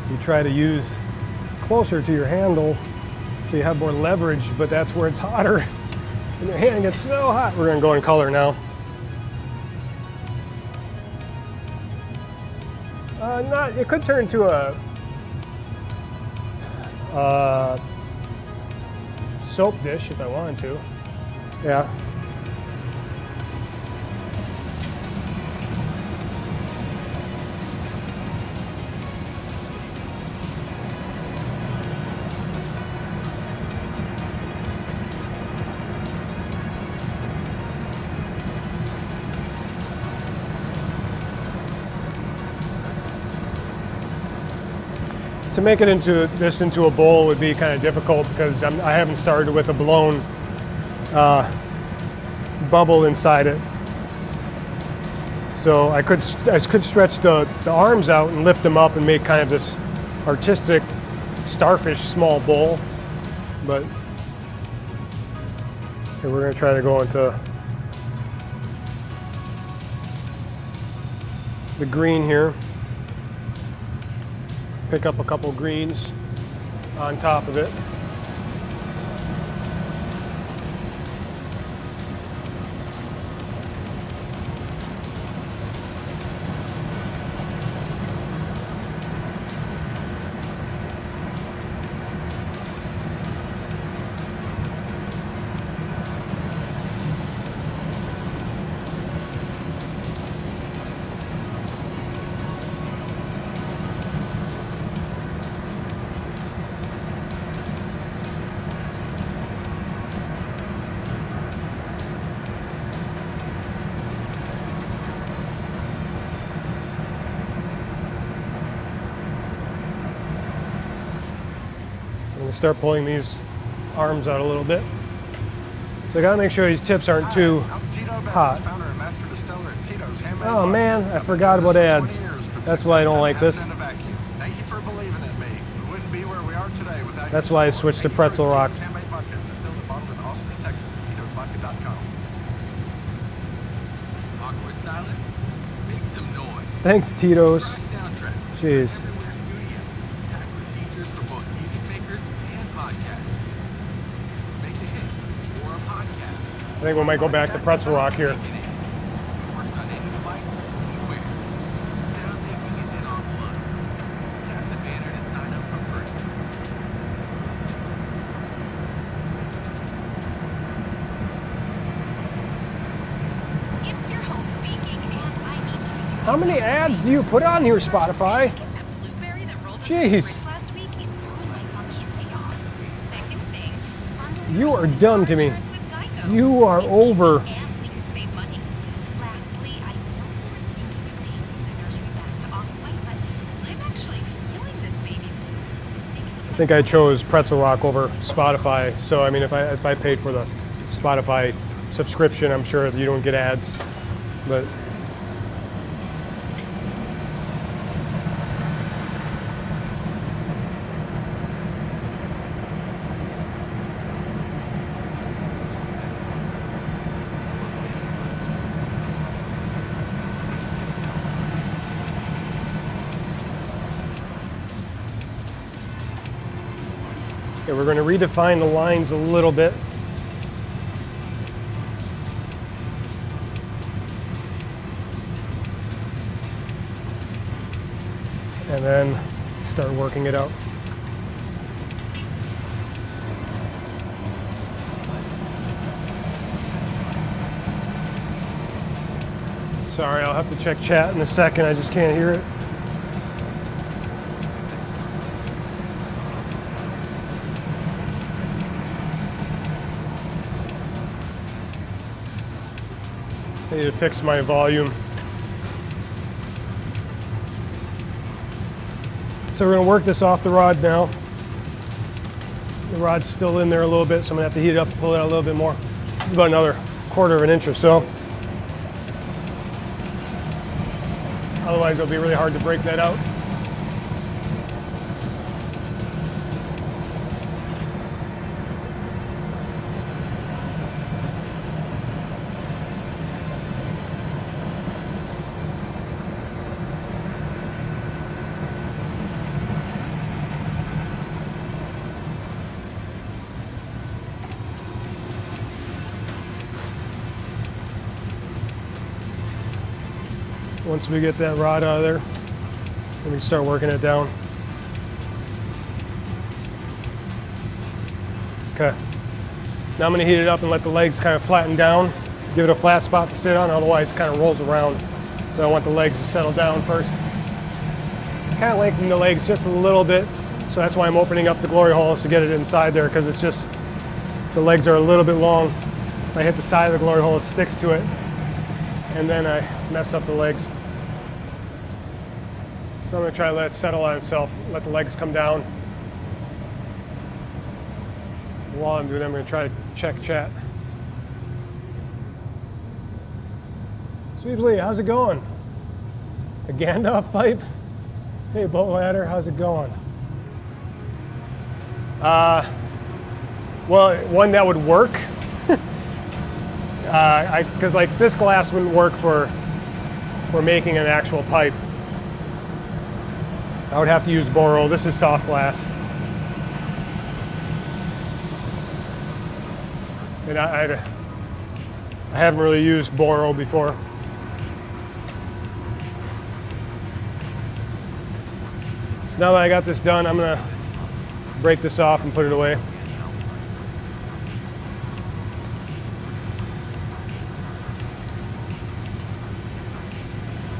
You try to use closer to your handle so you have more leverage, but that's where it's hotter and your hand gets so hot. We're going to go in color now. It could turn into a soap dish if I wanted to. Yeah. To make it into a bowl would be kind of difficult because I haven't started with a blown bubble inside it. So I could stretch the arms out and lift them up and make kind of this artistic starfish small bowl. But okay, we're going to try to go into the green here. Pick up a couple greens on top of it. I'm going to start pulling these arms out a little bit. So I got to make sure these tips aren't too hot. Oh man, I forgot about ads. That's why I don't like this. That's why I switched to Pretzel Rock. Thanks, Tito's. Jeez. I think we might go back to Pretzel Rock here. How many ads do you put on here, Spotify? Jeez. You are dumb to me. You are over. I think I chose Pretzel Rock over Spotify. So I mean, if I paid for the Spotify subscription, I'm sure you don't get ads. But okay, we're going to redefine the lines a little bit. And then start working it out. Sorry, I'll have to check chat in a second. I just can't hear it. I need to fix my volume. So we're going to work this off the rod now. The rod's still in there a little bit, so I'm going to have to heat it up and pull it out a little bit more. It's about another 1/4 of an inch or so. Otherwise it'll be really hard to break that out. Once we get that rod out of there, then we can start working it down. Okay. Now I'm going to heat it up and let the legs kind of flatten down. Give it a flat spot to sit on, otherwise it kind of rolls around. So I want the legs to settle down first. Kind of lengthen the legs just a little bit. So that's why I'm opening up the glory holes to get it inside there, because it's just, the legs are a little bit long. If I hit the side of the glory hole, it sticks to it. And then I mess up the legs. So I'm going to try to let it settle on itself, let the legs come down. While I'm doing that, I'm going to try to check chat. Sweet Lee, how's it going? A Gandalf pipe? Hey, boat ladder, how's it going? Well, one that would work. Because like this glass wouldn't work for making an actual pipe. I would have to use Boro. This is soft glass. And I haven't really used Boro before. So now that I got this done, I'm gonna break this off and put it away.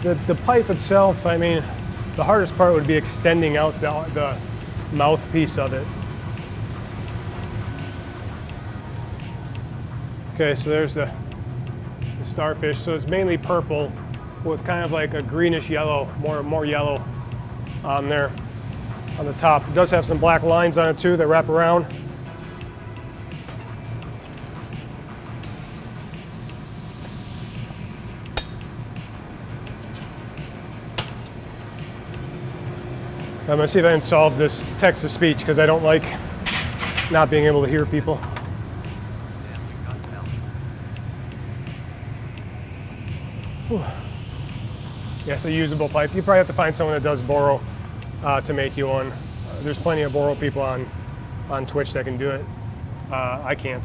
The pipe itself, I mean, the hardest part would be extending out the mouthpiece of it. Okay, so there's the Starfish. So it's mainly purple with kind of like a greenish yellow, more yellow on there on the top. It does have some black lines on it too that wrap around. I'm gonna see if I can solve this text-to-speech because I don't like not being able to hear people. Whew. Yeah, it's a usable pipe. You probably have to find someone that does Boro to make you one. There's plenty of Boro people on Twitch that can do it. I can't.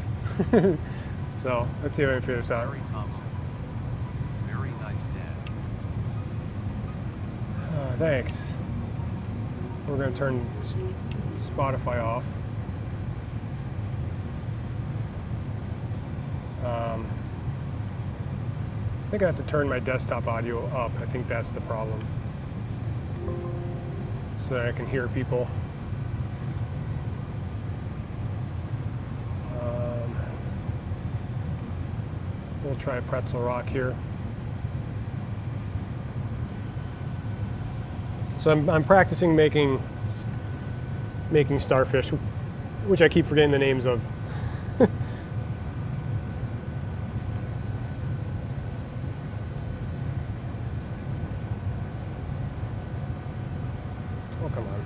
So let's see if I can figure this out. Barry Thompson. Very nice, Dad. Thanks. We're going to turn Spotify off. I think I have to turn my desktop audio up. I think that's the problem. So that I can hear people. We'll try Pretzel Rock here. So I'm practicing making Starfish, which I keep forgetting the names of. Oh, come on.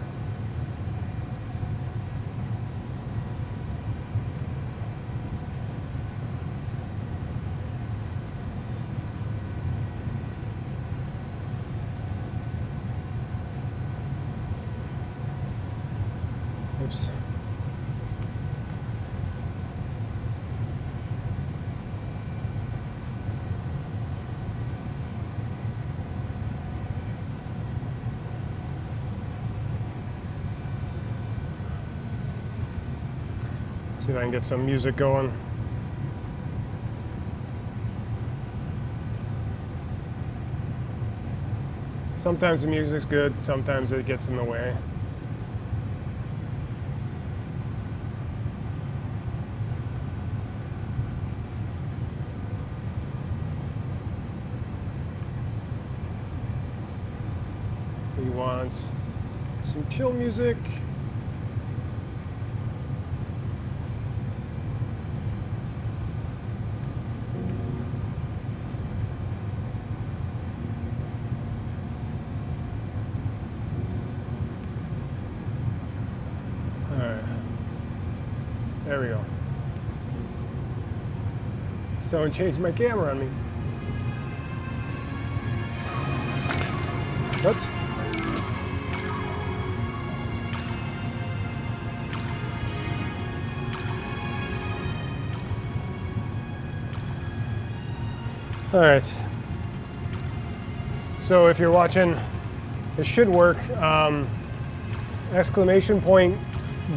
Oops. See if I can get some music going. Sometimes the music's good, sometimes it gets in the way. We want some chill music. There we go. Someone changed my camera on me. Whoops. All right. So if you're watching, it should work. Exclamation point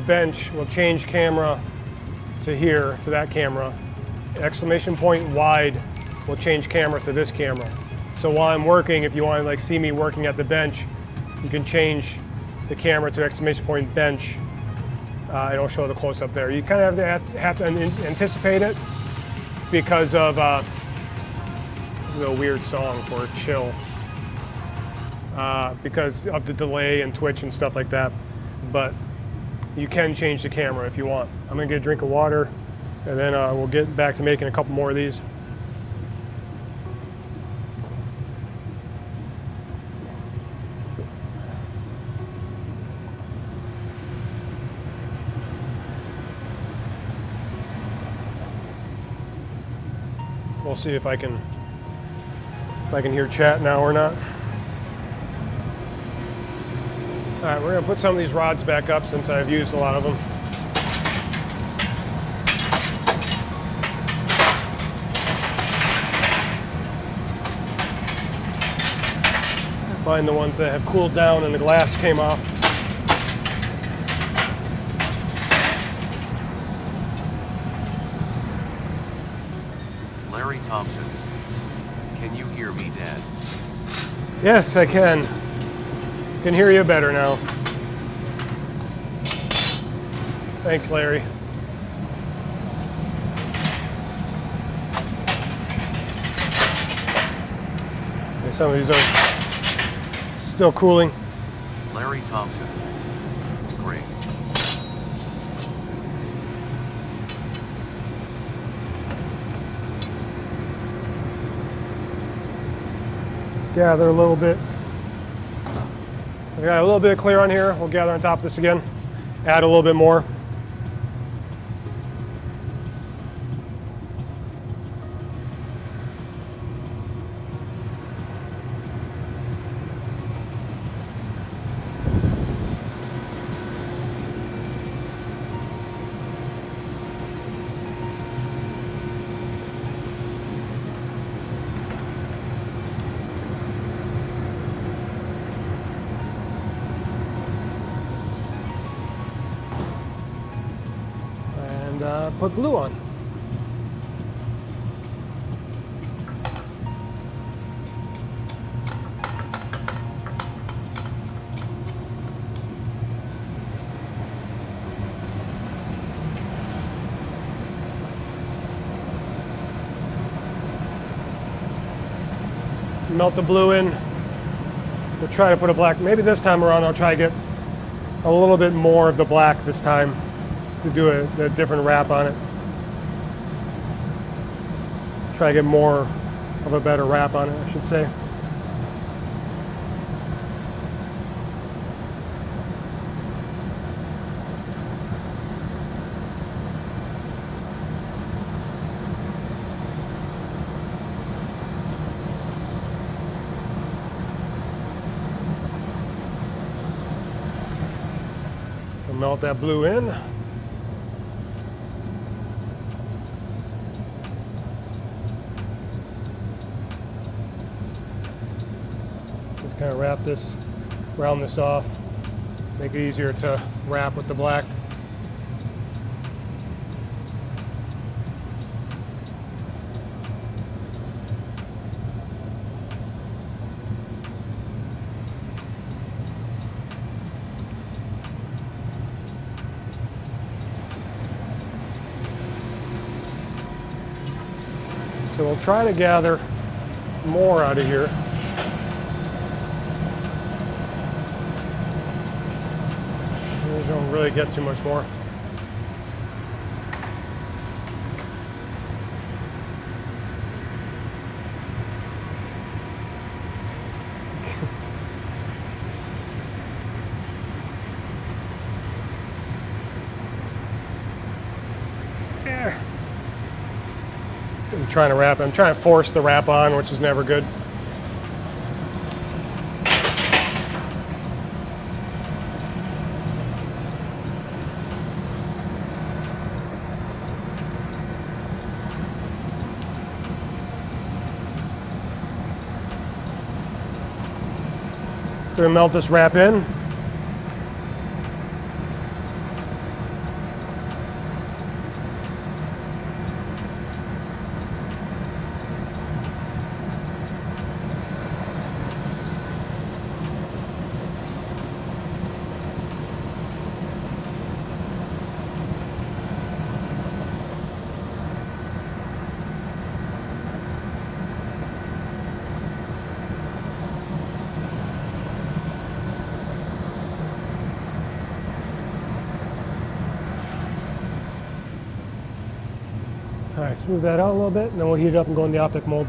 bench will change camera to here, to that camera. Exclamation point wide will change camera to this camera. So while I'm working, if you want to like see me working at the bench, you can change the camera to exclamation point bench. It'll show the close up there. You kind of have to anticipate it because of the weird song for chill. Because of the delay and Twitch and stuff like that. But you can change the camera if you want. I'm gonna get a drink of water and then we'll get back to making a couple more of these. We'll see if I can hear chat now or not. All right, we're gonna put some of these rods back up since I've used a lot of them. Find the ones that have cooled down and the glass came off. Larry Thompson. Can you hear me, Dad? Yes, I can. Can hear you better now. Thanks, Larry. Okay, some of these are still cooling. Larry Thompson. Great. Gather a little bit. We got a little bit of clear on here. We'll gather on top of this again. Add a little bit more. Put glue on. Melt the blue in. We'll try to put a black, maybe this time around I'll try to get a little bit more of the black this time to do a different wrap on it. Try to get more of a better wrap on it, I should say. We'll melt that blue in. Kind of wrap this, round this off, make it easier to wrap with the black. So we'll try to gather more out of here. Don't really get too much more. Yeah. I'm trying to wrap. I'm trying to force the wrap on, which is never good. Gonna melt this wrap in. All right, smooth that out a little bit, and then we'll heat it up and go in the optic mold.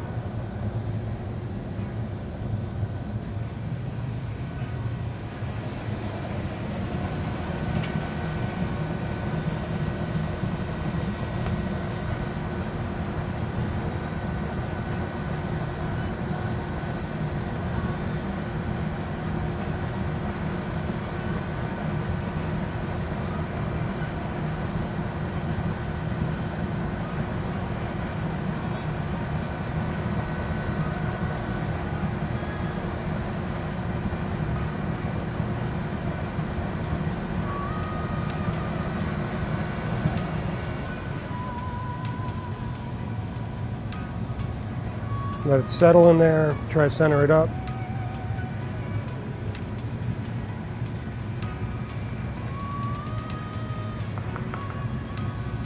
Let it settle in there. Try to center it up.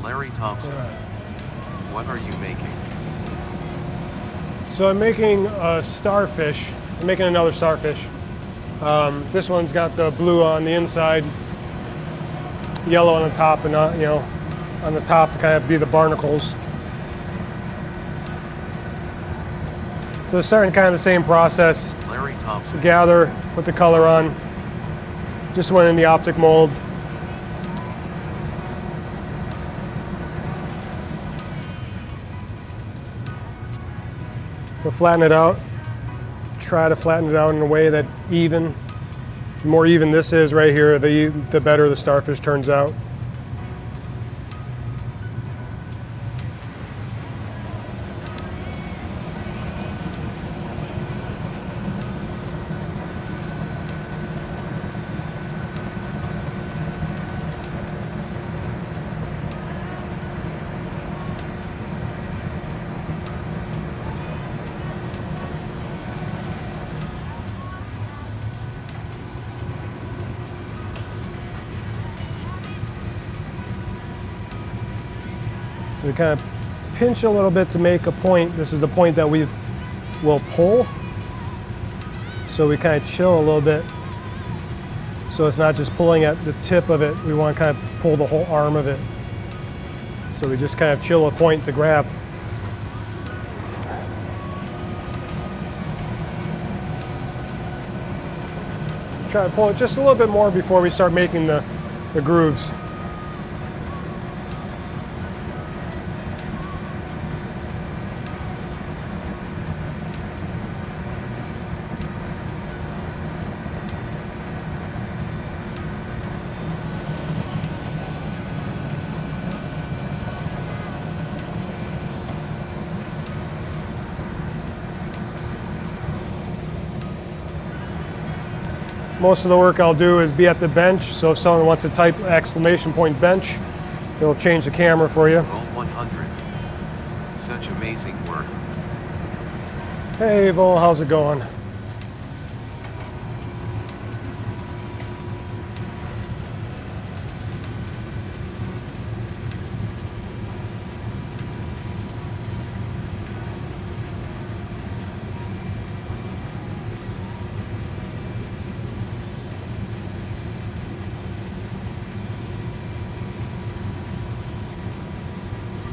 Larry Thompson, what are you making? So I'm making a starfish. I'm making another starfish. This one's got the blue on the inside, yellow on the top, and not, you know, on the top to kind of be the barnacles. So it's starting kind of the same process. Larry Thompson. Gather, put the color on. Just went in the optic mold. So flatten it out. Try to flatten it out in a way that even. The more even this is right here, the better the starfish turns out. So we kind of pinch a little bit to make a point. This is the point that we will pull. So we kind of chill a little bit. So it's not just pulling at the tip of it. We want to kind of pull the whole arm of it. So we just kind of chill a point to grab. Try to pull it just a little bit more before we start making the grooves. Most of the work I'll do is be at the bench, so if someone wants to type exclamation point bench, it'll change the camera for you. Roll 100. Such amazing work. Hey Vol, how's it going?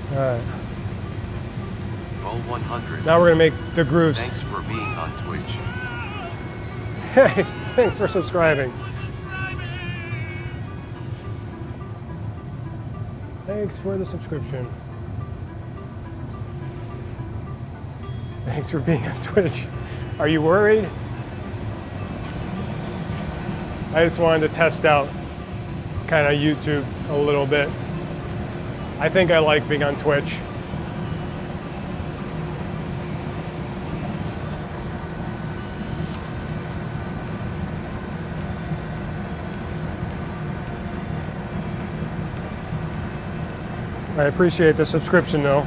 All right. Roll 100. Now we're gonna make the grooves. Thanks for being on Twitch. Hey, thanks for subscribing. Thanks for the subscription. Thanks for being on Twitch. Are you worried? I just wanted to test out kind of YouTube a little bit. I think I like being on Twitch. I appreciate the subscription though.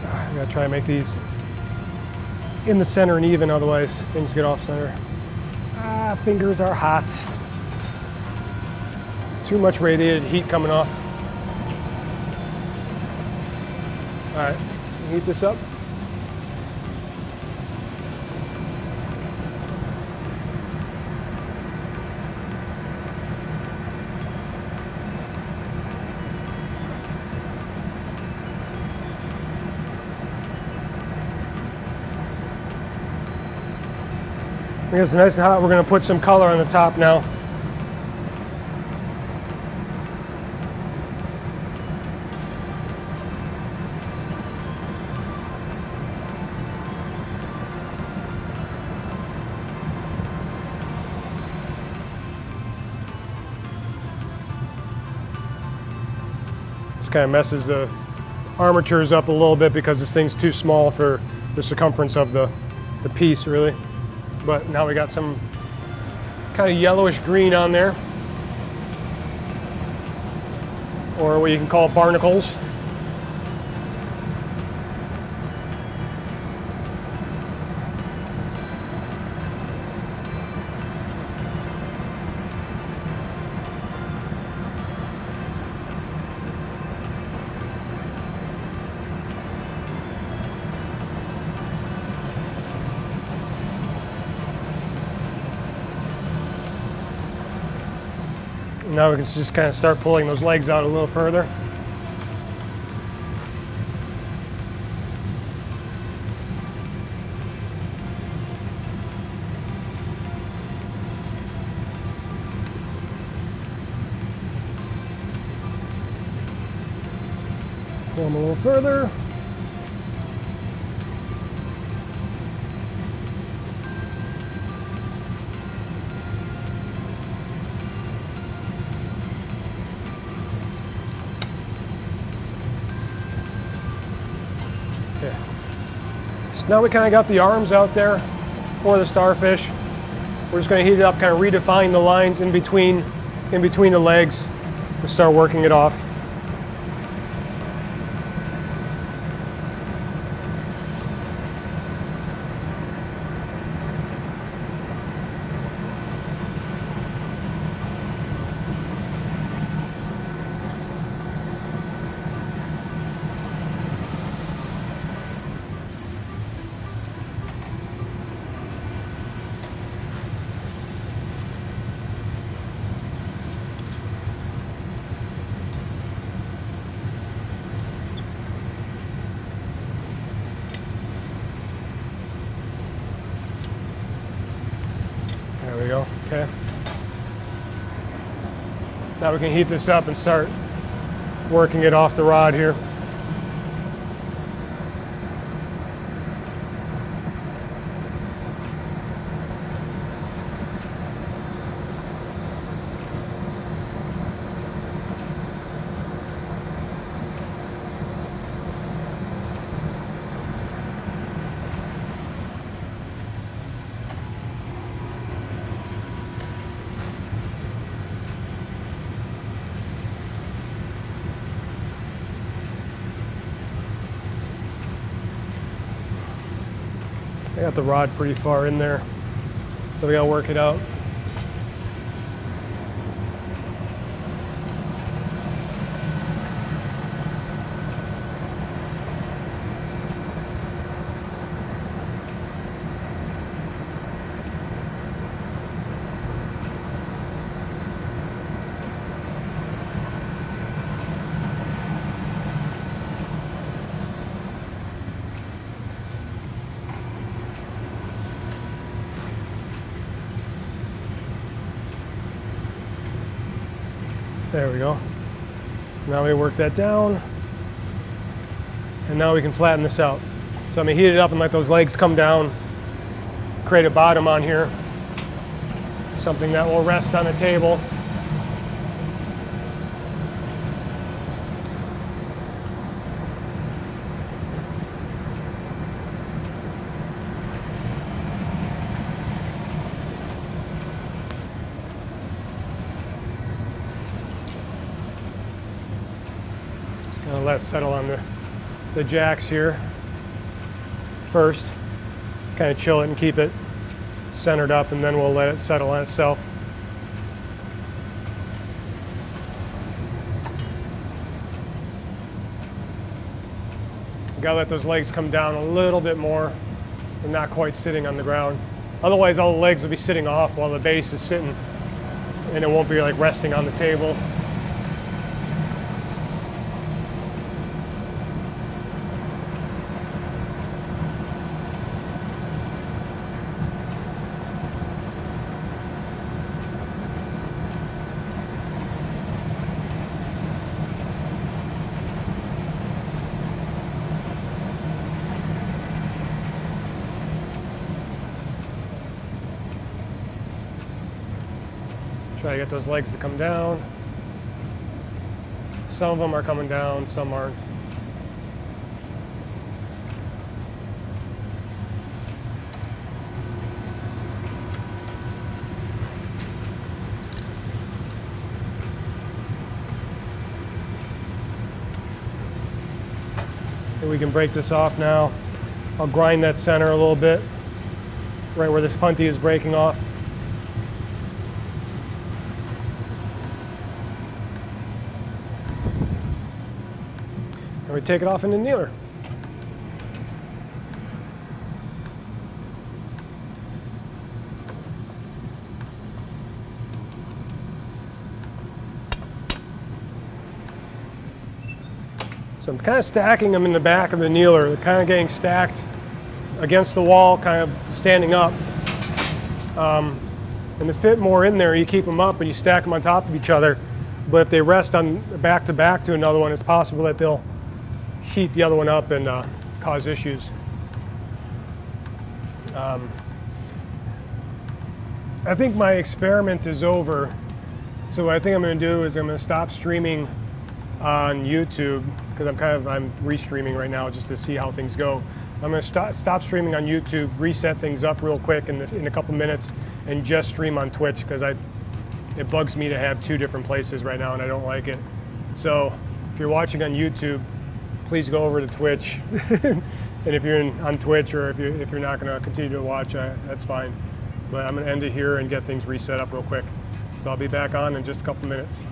I gotta try and make these in the center and even, otherwise things get off center. Ah, fingers are hot. Too much radiated heat coming off. All right, heat this up. I think it's nice and hot. We're going to put some color on the top now. kind of messes the armatures up a little bit because this thing's too small for the circumference of the piece, really. But now we got some kind of yellowish green on there, or what you can call barnacles. Now we can just kind of start pulling those legs out a little further. Pull them a little further. Okay. So now we kind of got the arms out there for the Starfish. We're just going to heat it up, kind of redefine the lines in between the legs and start working it off. There we go, okay. Now we can heat this up and start working it off the rod here. I got the rod pretty far in there, so we gotta work it out. There we go. Now we work that down, and now we can flatten this out. So I'm gonna heat it up and let those legs come down, create a bottom on here, something that will rest on the table. Gonna let it settle on the jacks here first, kind of chill it and keep it centered up, and then we'll let it settle on itself. Gotta let those legs come down a little bit more. They're not quite sitting on the ground. Otherwise all the legs will be sitting off while the base is sitting, and it won't be like resting on the table. Try to get those legs to come down, some of them are coming down, some aren't. And we can break this off now. I'll grind that center a little bit, right where this punty is breaking off. And we take it off in the annealer. So I'm kind of stacking them in the back of the annealer. They're kind of getting stacked against the wall, kind of standing up. And to fit more in there, you keep them up and you stack them on top of each other. But if they rest on back to back to another one, it's possible that they'll heat the other one up and cause issues. I think my experiment is over. So what I think I'm going to do is I'm going to stop streaming on YouTube, because I'm restreaming right now just to see how things go. I'm going to stop streaming on YouTube, reset things up real quick in a couple minutes, and just stream on Twitch, because it bugs me to have two different places right now and I don't like it. So if you're watching on YouTube, please go over to Twitch. And if you're on Twitch, or if you're not going to continue to watch, that's fine. But I'm going to end it here and get things reset up real quick. So I'll be back on in just a couple minutes.